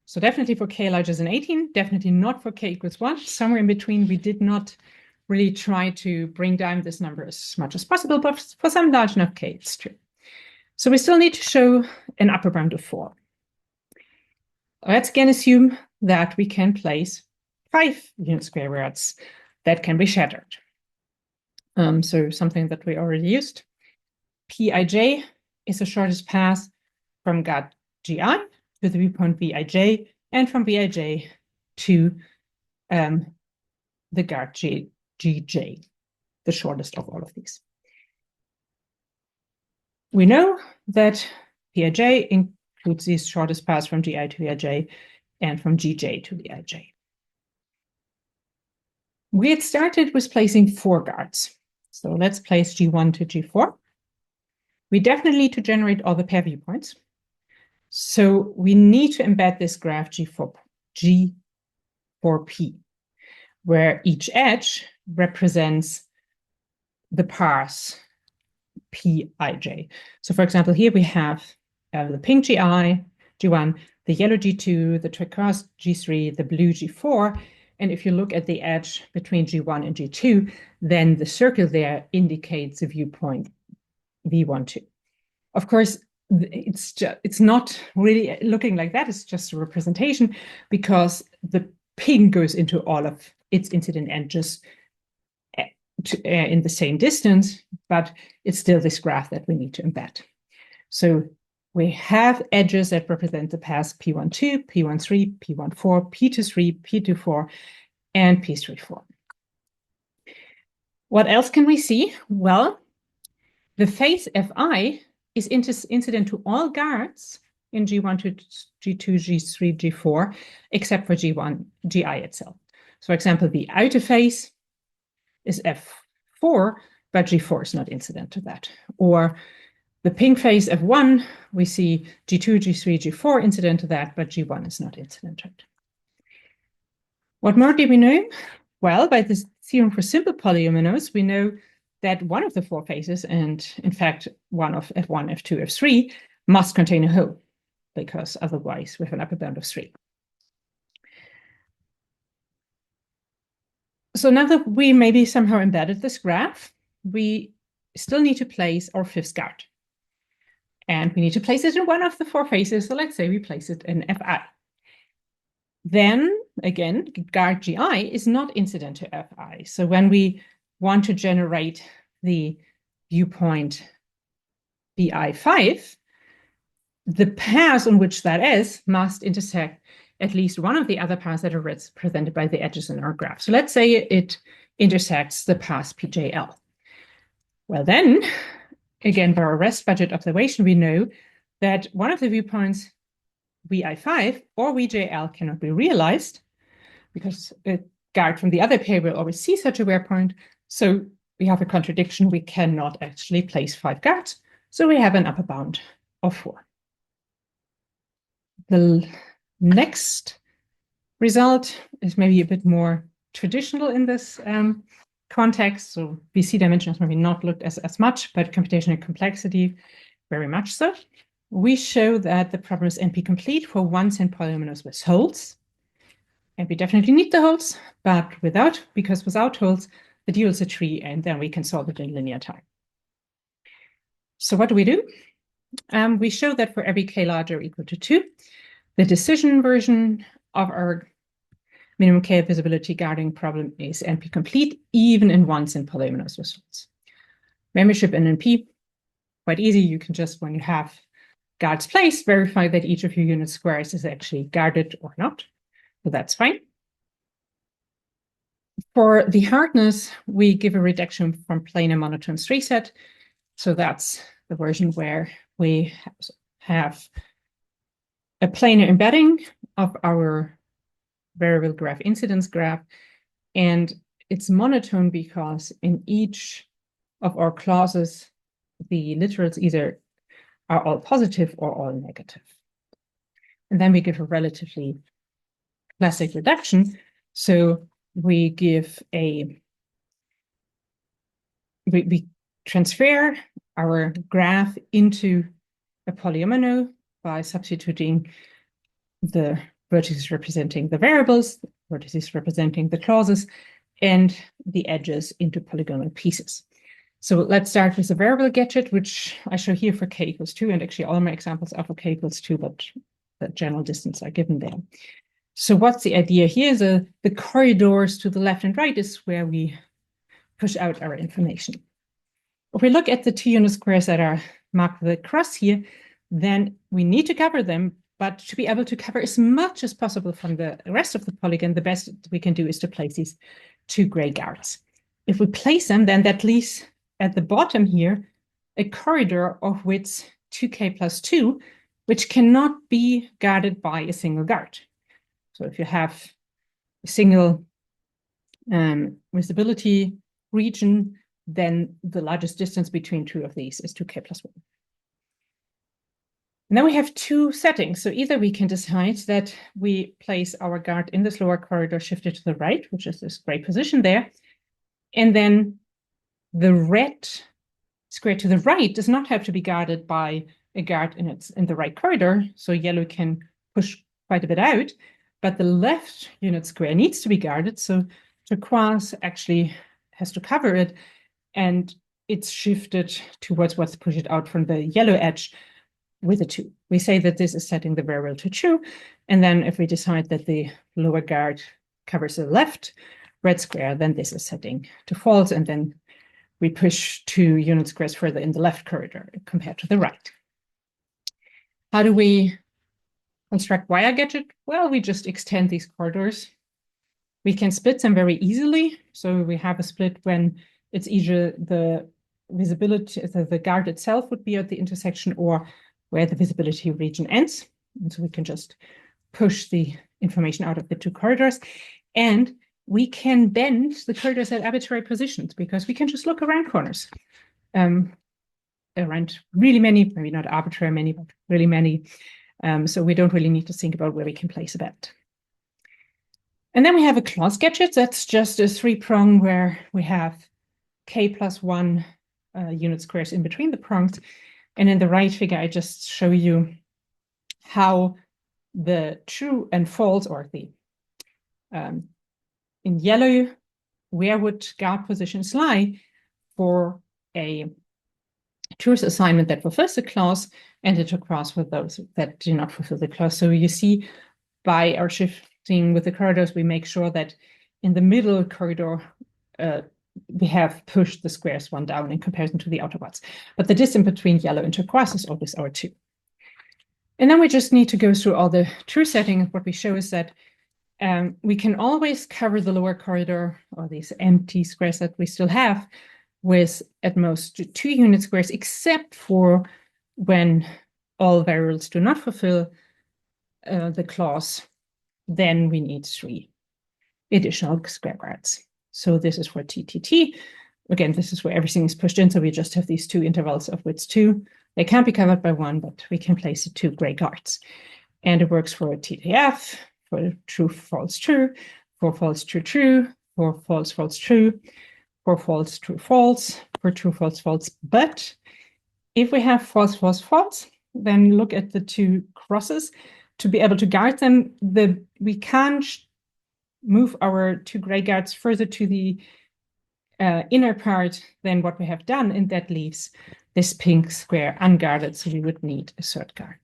so definitely for K larger than 18, definitely not for K equals 1. Somewhere in between, we did not really try to bring down this number as much as possible, but for some large enough K, it's true. So we still need to show an upper bound of 4. Let's again assume that we can place 5 unit square words that can be shattered. So something that we already used. Pij is the shortest path from guard Gi to the viewpoint Vij, and from Vij to the guard Gj, the shortest of all of these. We know that Pij includes these shortest paths from Gi to Vij and from Gj to Vij. We had started with placing 4 guards. So let's place G1 to G4. We definitely need to generate all the pair viewpoints. So we need to embed this graph G4P, where each edge represents the parse Pij. So for example, here we have the pink Gi, G1, the yellow G2, the turquoise G3, the blue G4. And if you look at the edge between G1 and G2, then the circle there indicates the viewpoint V12. Of course, it's not really looking like that. It's just a representation because the ping goes into all of its incident edges in the same distance, but it's still this graph that we need to embed. So We have edges that represent the paths P12, P13, P14, P23, P24, and P34. What else can we see? Well, the phase Fi is incident to all guards in G1 to G2, G3, G4, except for G1, Gi itself. So, for example, the outer phase is F4, but G4 is not incident to that. Or the pink phase F1, we see G2, G3, G4 incident to that, but G1 is not incident to it. What more do we know? Well, by this theorem for simple polyominoes, we know that one of the four phases, and in fact, one of F1, F2, F3, must contain a hole, because otherwise we have an upper bound of 3. So now that we maybe somehow embedded this graph, we still need to place our fifth guard. And we need to place it in one of the four phases. So let's say we place it in Fi. Then, again, guard Gi is not incident to Fi. So when we want to generate the viewpoint Bi5, the paths on which that is must intersect at least one of the other paths that are represented by the edges in our graph. So let's say it intersects the path PJL. Well, then, again, by our rest budget observation, we know that one of the viewpoints Vi5 or Vjl cannot be realized because a guard from the other pair will always see such a wear point. So we have a contradiction. We cannot actually place 5 guards. So we have an upper bound of 4. The next result is maybe a bit more traditional in this context. So VC dimension has maybe not looked as much, but computational complexity very much so. We show that the problem is NP-complete for once in polyominoes with holes. And we definitely need the holes, but because without holes, the dual is a tree, and then we can solve it in linear time. So what do? We show that for every k larger or equal to 2, the decision version of our minimum k visibility guarding problem is NP-complete, even in once in polyominoes with holes. Membership in NP, quite easy. You can just, when you have guards placed, verify that each of your unit squares is actually guarded or not. So that's fine. For the hardness, we give a reduction from planar monotone 3 set. So that's the version where we have a planar embedding of our variable graph incidence graph. And it's monotone because in each of our clauses, the literals either are all positive or all negative. And then we give a relatively classic reduction. So we transfer our graph into a polyomino by substituting the vertices representing the variables, vertices representing the clauses, and the edges into polygonal pieces. So let's start with the variable gadget, which I show here for k equals 2, and actually all my examples are for k equals 2, but the general distance are given there. So what's the idea here? The corridors to the left and right is where we push out our information. If we look at the 2 unit squares that are marked with a cross here, then we need to cover them, but to be able to cover as much as possible from the rest of the polygon, the best we can do is to place these 2 gray guards. If we place them, then that leaves at the bottom here a corridor of width 2k plus 2, which cannot be guarded by a single guard. So if you have a single visibility region, then the largest distance between 2 of these is 2k plus 1. And then we have 2 settings. So either we can decide that we place our guard in this lower corridor shifted to the right, which is this gray position there. And then the red square to the right does not have to be guarded by a guard in the right corridor. So yellow can push quite a bit out, but the left unit square needs to be guarded. So turquoise actually has to cover it, and it's shifted towards what's pushed out from the yellow edge with a 2. We say that this is setting the variable to true, and then if we decide that the lower guard covers the left red square, then this is setting to false, and then we push 2 unit squares further in the left corridor compared to the right. How do we construct wire gadget? Well, we just extend these corridors. We can split them very easily. So we have a split when it's either the visibility, the guard itself would be at the intersection or where the visibility region ends. And so we can just push the information out of the two corridors. And we can bend the corridors at arbitrary positions because we can just look around corners. Around really many, maybe not arbitrary many, but really many. So we don't really need to think about where we can place a bend. And then we have a clause gadget. That's just a three-prong where we have k plus 1 unit squares in between the prongs. And in the right figure, I just show you how the true and false, or the in yellow, where would guard positions lie for a truth assignment that fulfills the clause, and it across for those that do not fulfill the clause. So you see, by our shifting with the corridors, we make sure that in the middle corridor, we have pushed the squares one down in comparison to the outer ones. But the distance between yellow and turquoise is always our 2. And then we just need to go through all the true settings. What we show is that we can always cover the lower corridor, or these empty squares that we still have, with at most 2 unit squares, except for when all variables do not fulfill the clause, then we need 3 additional square guards. So this is for TTT. Again, this is where everything is pushed in, so we just have these 2 intervals of width 2. They can't be covered by 1, but we can place the 2 gray guards. And it works for TTF, for true, false, true, for false, true, true, for false, false, true, for false, true, false, for true, false, false. But if we have false, false, false, then look at the 2 crosses. To be able to guard them, we can't move our 2 gray guards further to the inner part than what we have done, and that leaves this pink square unguarded, so we would need a third guard.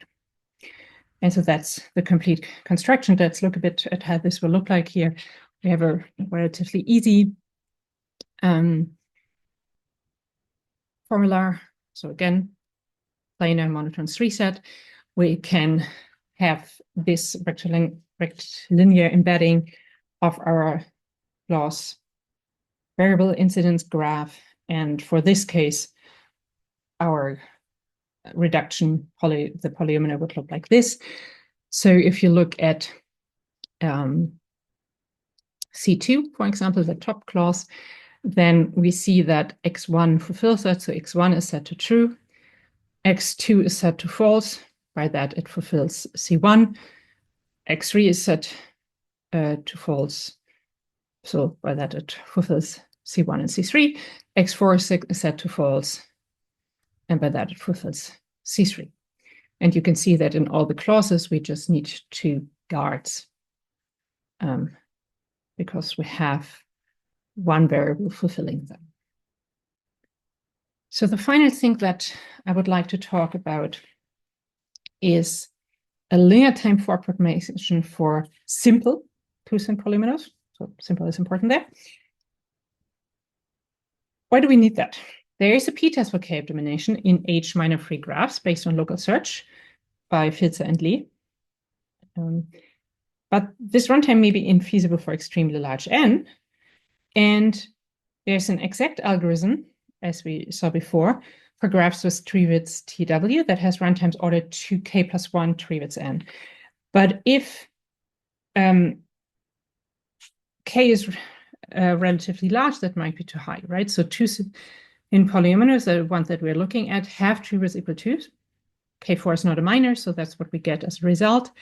And so that's the complete construction. Let's look a bit at how this will look like here. We have a relatively easy formula. So again, planar monotone 3 set. We can have this rectilinear embedding of our loss variable incidence graph. And for this case, our reduction, the polyomino would look like this. So if you look at C2, for example, the top clause, then we see that x1 fulfills that. So x1 is set to true, x2 is set to false. By that, it fulfills C1. x3 is set to false. So by that, it fulfills C1 and C3. x4 is set to false. And by that, it fulfills C3. And you can see that in all the clauses, we just need 2 guards because we have 1 variable fulfilling them. So the final thing that I would like to talk about is a linear time for approximation for simple two-cent polyominoes. So simple is important there. Why do we need that? There is a p-test for k-optimization in H-free graphs based on local search by Filzer and Lee. But this runtime may be infeasible for extremely large n. And there's an exact algorithm, as we saw before, for graphs with tree widths TW that has runtimes ordered to k plus 1 tree widths n. But if k is relatively large, that might be too high, right? So in polyominoes, the ones that we're looking at, have tree widths equal to k4 is not a minor, so that's what we get as a result.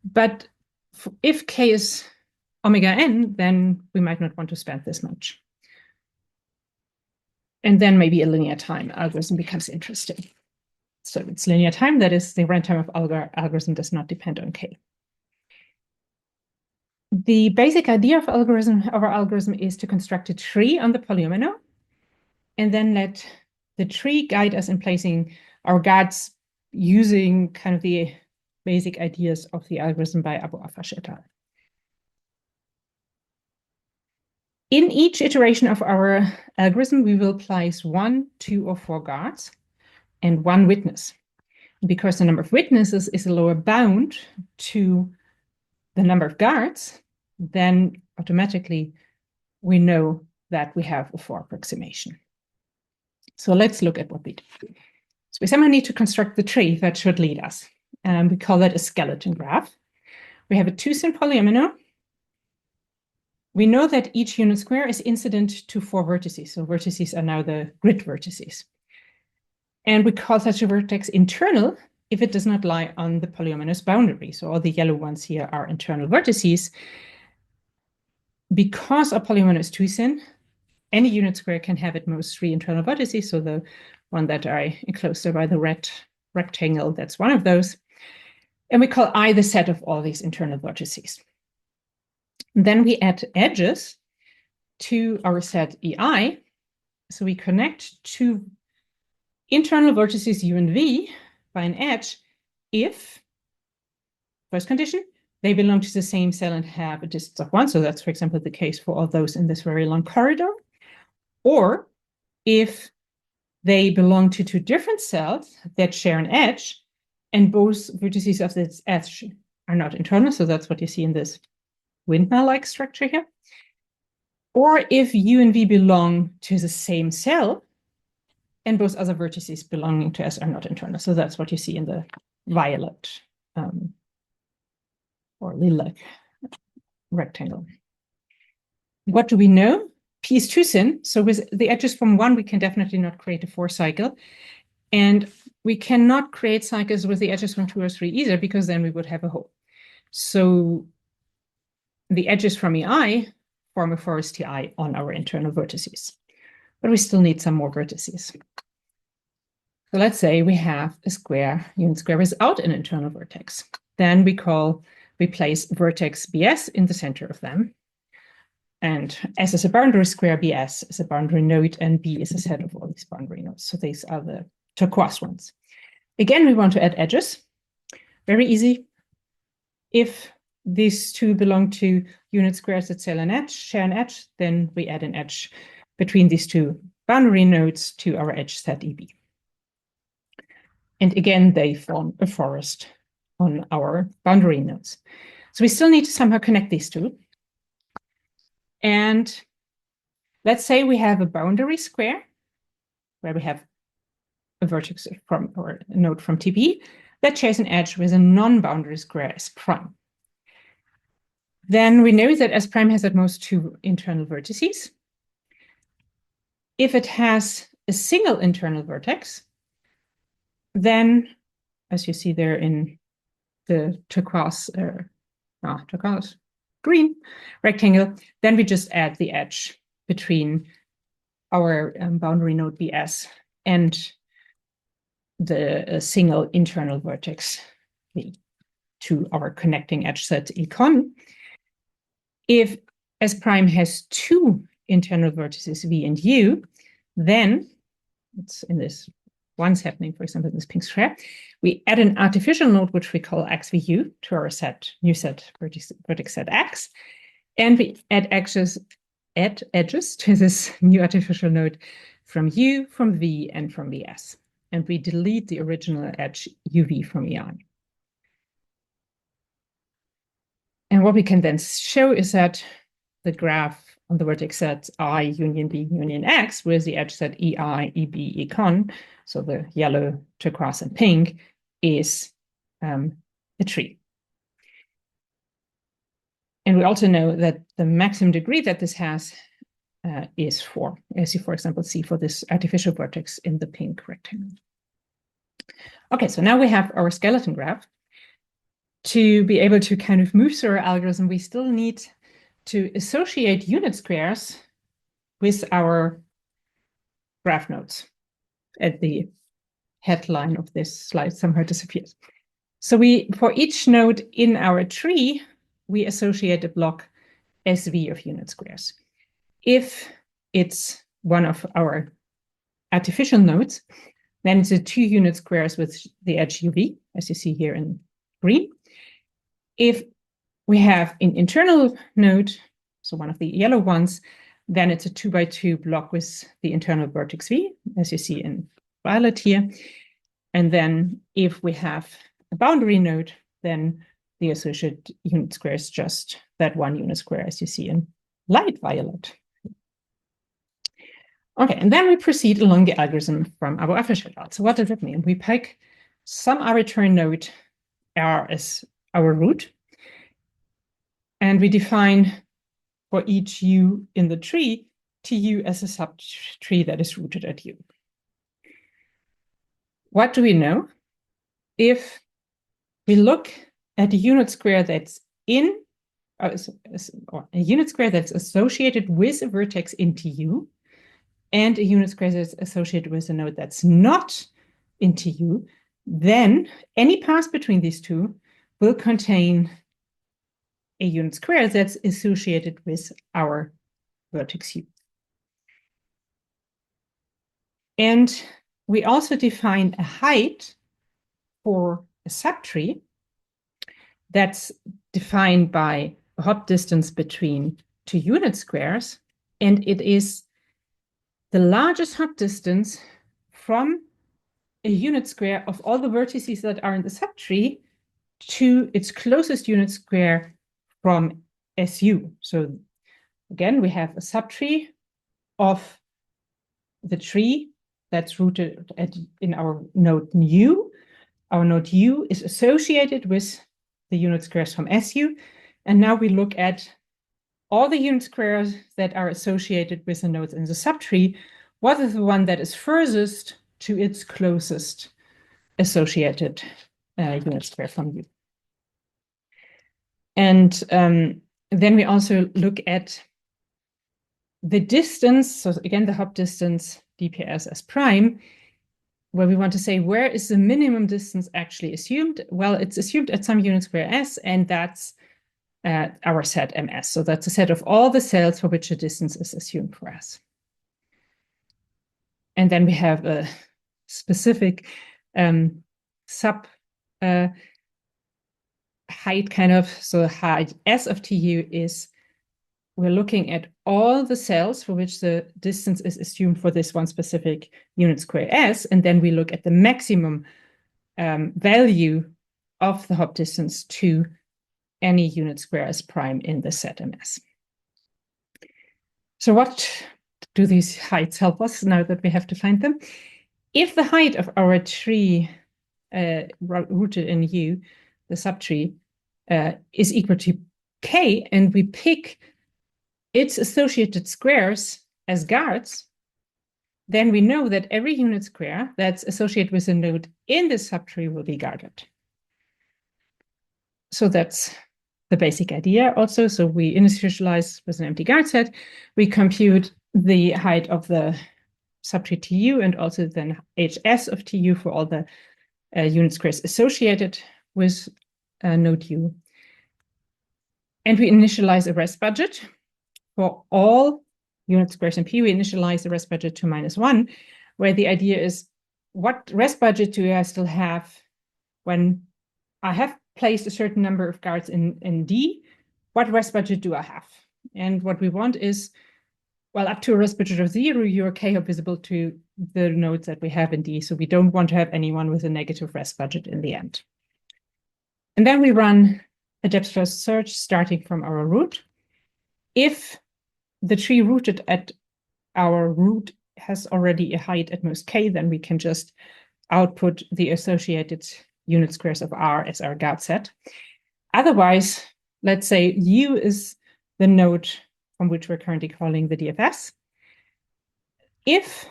But if k is omega n, then we might not want to spend this much. And then maybe a linear time algorithm becomes interesting. So it's linear time, that is, the runtime of algorithm does not depend on k. The basic idea of our algorithm is to construct a tree on the polyomino, and then let the tree guide us in placing our guards using kind of the basic ideas of the algorithm by Abu Afash et al. In each iteration of our algorithm, we will place 1, 2, or 4 guards and 1 witness. because the number of witnesses is a lower bound to the number of guards, then automatically we know that we have a 4 approximation. So let's look at what we do. So we somehow need to construct the tree that should lead us. And we call that a skeleton graph. We have a 2-syn polyomino. We know that each unit square is incident to 4 vertices. So vertices are now the grid vertices. And we call such a vertex internal if it does not lie on the polyominoes boundary. So all the yellow ones here are internal vertices. Because our polyomino is 2-syn, any unit square can have at most 3 internal vertices. So the one that I enclosed there by the red rectangle, that's one of those. And we call I the set of all these internal vertices. And then we add edges to our set EI. So we connect 2 internal vertices U and V by an edge if, first condition, they belong to the same cell and have a distance of 1. So that's, for example, the case for all those in this very long corridor. Or if they belong to 2 different cells that share an edge, and both vertices of this edge are not internal. So that's what you see in this windmill-like structure here. Or if U and V belong to the same cell, and both other vertices belonging to S are not internal. So that's what you see in the violet or lilac rectangle. What do we know? P is 2-syn. So with the edges from 1, we can definitely not create a 4 cycle. And we cannot create cycles with the edges from 2 or 3 either, because then we would have a hole. So the edges from EI form a forest TI on our internal vertices. But we still need some more vertices. So let's say we have a square, unit square without an internal vertex. Then we place vertex BS in the center of them. And S is a boundary square, BS is a boundary node, and B is a set of all these boundary nodes. So these are the turquoise ones. Again, we want to add edges. Very easy. If these 2 belong to unit squares that share an edge, then we add an edge between these 2 boundary nodes to our edge set EB. And again, they form a forest on our boundary nodes. So we still need to somehow connect these 2. And let's say we have a boundary square where we have a vertex from, or a node from TP that shares an edge with a non-boundary square S prime. Then we know that S prime has at most 2 internal vertices. If it has a single internal vertex, then, as you see there in the turquoise green rectangle, then we just add the edge between our boundary node BS and the single internal vertex V to our connecting edge set econ. If S prime has 2 internal vertices V and U, then it's in this one's happening, for example, in this pink square, we add an artificial node, which we call XVU, to our new set vertex set X, and we add edges to this new artificial node from U, from V, and from VS. And we delete the original edge UV from EI. And what we can then show is that the graph on the vertex set I union B union X with the edge set EI, EB, econ, so the yellow, turquoise, and pink, is a tree. And we also know that the maximum degree that this has is 4, as you, for example, see for this artificial vertex in the pink rectangle. Okay, so now we have our skeleton graph. To be able to kind of move through our algorithm, we still need to associate unit squares with our graph nodes. At the headline of this slide somehow disappears. So for each node in our tree, we associate a block SV of unit squares. If it's one of our artificial nodes, then it's a 2 unit squares with the edge UV, as you see here in green. If we have an internal node, so one of the yellow ones, then it's a 2 by 2 block with the internal vertex V, as you see in violet here. And then if we have a boundary node, then the associated unit square is just that one unit square, as you see in light violet. Okay, and then we proceed along the algorithm from our Fisher out. So what does that mean? We pick some arbitrary node R as our root, and we define for each U in the tree, TU as a subtree that is rooted at U. What do we know? If we look at a unit square that's in, or a unit square that's associated with a vertex in TU, and a unit square that's associated with a node that's not in TU, then any path between these two will contain a unit square that's associated with our vertex U. And we also define a height for a subtree that's defined by a hop distance between two unit squares, and it is the largest hop distance from a unit square of all the vertices that are in the subtree to its closest unit square from SU. So again, we have a subtree of the tree that's rooted in our node U. Our node U is associated with the unit squares from SU. And now we look at all the unit squares that are associated with the nodes in the subtree. What is the one that is furthest to its closest associated unit square from U? And then we also look at the distance. So again, the hop distance dps as prime, where we want to say, where is the minimum distance actually assumed? Well, it's assumed at some unit square S, and that's our set MS. So that's a set of all the cells for which a distance is assumed for S. And then we have a specific sub height kind of, so height S of TU is, we're looking at all the cells for which the distance is assumed for this one specific unit square S, and then we look at the maximum value of the hop distance to any unit square S prime in the set MS. So what do these heights help us now that we have to find them? If the height of our tree rooted in U, the subtree, is equal to K, and we pick its associated squares as guards, then we know that every unit square that's associated with a node in the subtree will be guarded. So that's the basic idea also. So we initialize with an empty guard set, we compute the height of the subtree TU and also then HS of TU for all the unit squares associated with node U. And we initialize a rest budget. For all unit squares in P, we initialize the rest budget to -1, where the idea is, what rest budget do I still have when I have placed a certain number of guards in D? What rest budget do I have? And what we want is, well, up to a rest budget of 0, your K-hop visible to the nodes that we have in D. So we don't want to have anyone with a negative rest budget in the end. And then we run a depth-first search starting from our root. If the tree rooted at our root has already a height at most K, then we can just output the associated unit squares of R as our guard set. Otherwise, let's say U is the node from which we're currently calling the DFS. If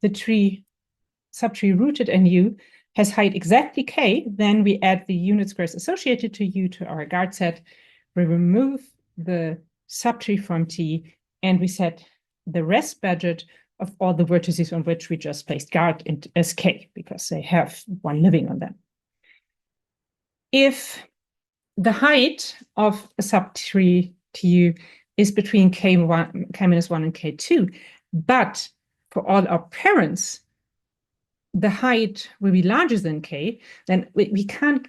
the subtree rooted in U has height exactly K, then we add the unit squares associated to U to our guard set. We remove the subtree from T, and we set the rest budget of all the vertices on which we just placed guard as K, because they have one living on them. If the height of a subtree TU is between K1 and K2, but for all our parents, the height will be larger than K, then we can't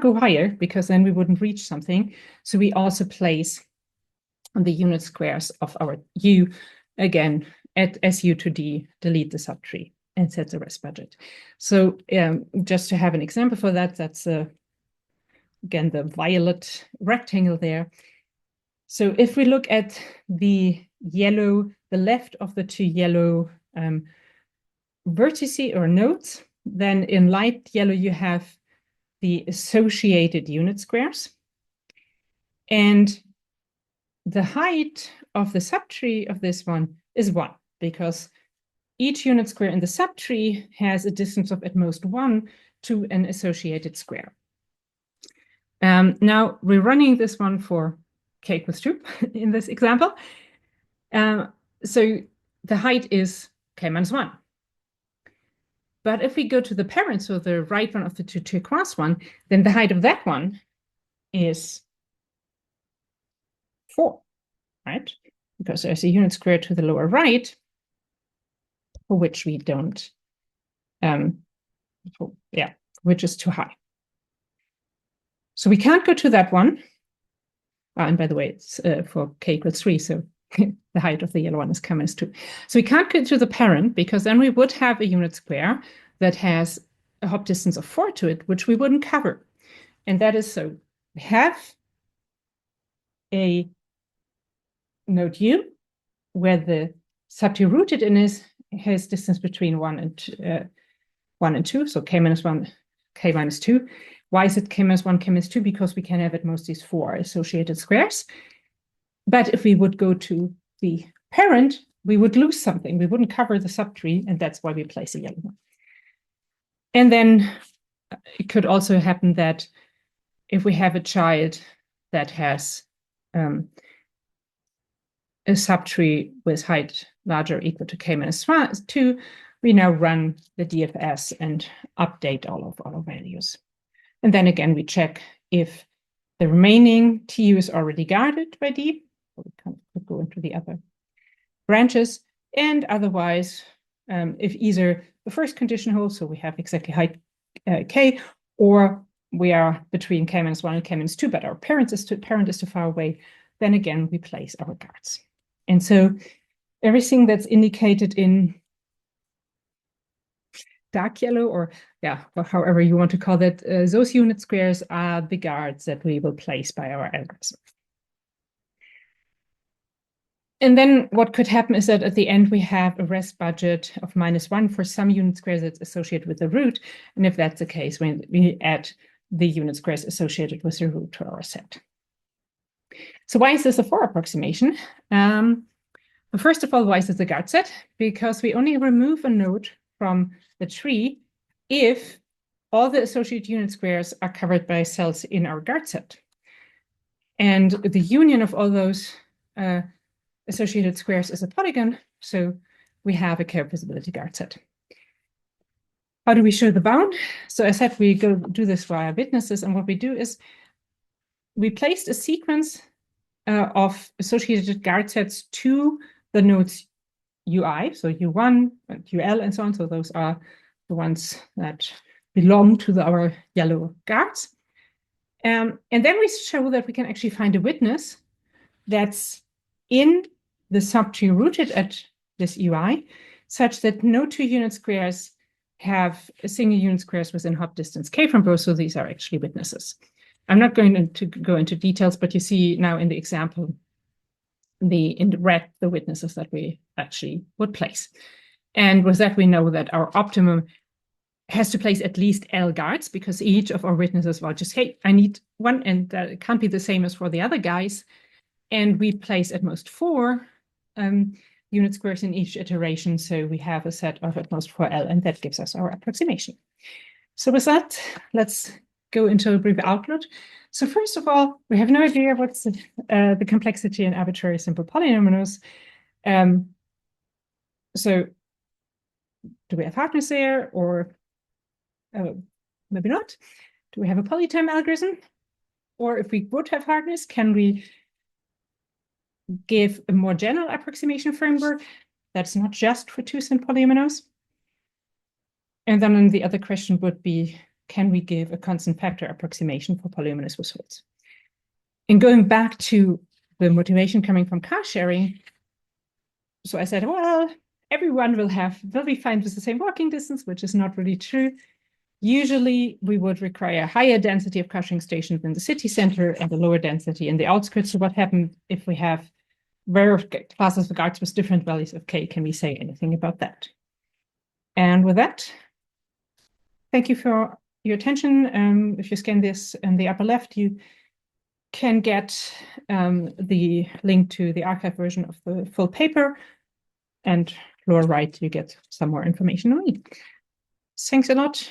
go higher, because then we wouldn't reach something. So we also place the unit squares of our U, again, at SU to D, delete the subtree and set the rest budget. So just to have an example for that, that's again the violet rectangle there. So if we look at the yellow, the left of the two yellow vertices or nodes, then in light yellow you have the associated unit squares. And the height of the subtree of this one is 1, because each unit square in the subtree has a distance of at most 1 to an associated square. Now we're running this one for k equals 2 in this example. So the height is k minus 1. But if we go to the parent, so the right one of the two turquoise one, then the height of that one is 4, right? Because there's a unit square to the lower right, for which we don't, which is too high. So we can't go to that one. And by the way, it's for k equals 3, so the height of the yellow one is k minus 2. So we can't go to the parent, because then we would have a unit square that has a hop distance of 4 to it, which we wouldn't cover. And that is so we have a node U where the subtree rooted in has distance between 1 and 2, so k minus 1, k minus 2. Why is it k minus 1, k minus 2? Because we can have at most these 4 associated squares. But if we would go to the parent, we would lose something. We wouldn't cover the subtree, and that's why we place a yellow one. And then it could also happen that if we have a child that has a subtree with height larger or equal to k minus 2, we now run the DFS and update all of our values. And then again, we check if the remaining TU is already guarded by D. We can't go into the other branches. And otherwise, if either the first condition holds, so we have exactly height k, or we are between k minus 1 and k minus 2, but our parent is too far away, then again, we place our guards. And so everything that's indicated in dark yellow, or however you want to call that, those unit squares are the guards that we will place by our algorithm. And then what could happen is that at the end we have a rest budget of -1 for some unit squares that's associated with the root. And if that's the case, when we add the unit squares associated with the root to our set. So why is this a 4 approximation? First of all, why is this a guard set? Because we only remove a node from the tree if all the associated unit squares are covered by cells in our guard set. And the union of all those associated squares is a polygon, so we have a characterizability guard set. How do we show the bound? So I said we go do this via witnesses, and what we do is we placed a sequence of associated guard sets to the nodes UI, so U1 and UL and so on. So those are the ones that belong to our yellow guards. And then we show that we can actually find a witness that's in the subtree rooted at this UI, such that no 2 unit squares have a single unit squares within hop distance k from both, so these are actually witnesses. I'm not going to go into details, but you see now in the example, in the red, the witnesses that we actually would place. And with that, we know that our optimum has to place at least L guards, because each of our witnesses will just, hey, I need one, and that can't be the same as for the other guys. And we place at most 4 unit squares in each iteration. So we have a set of at most 4L, and that gives us our approximation. So with that, let's go into a brief outlook. So first of all, we have no idea what's the complexity in arbitrary simple polyominoes. So do we have hardness there, or maybe not? Do we have a polytime algorithm? Or if we would have hardness, can we give a more general approximation framework that's not just for two-cent polyominoes? And then the other question would be, can we give a constant factor approximation for polyominoes with holds? And going back to the motivation coming from car sharing, so I said, well, everyone will be fine with the same walking distance, which is not really true. Usually, we would require a higher density of charging stations in the city center and a lower density in the outskirts. So what happens if we have various classes of guards with different values of K? Can we say anything about that? And with that, thank you for your attention. If you scan this in the upper left, you can get the link to the archive version of the full paper. And lower right, you get some more information on me. Thanks a lot.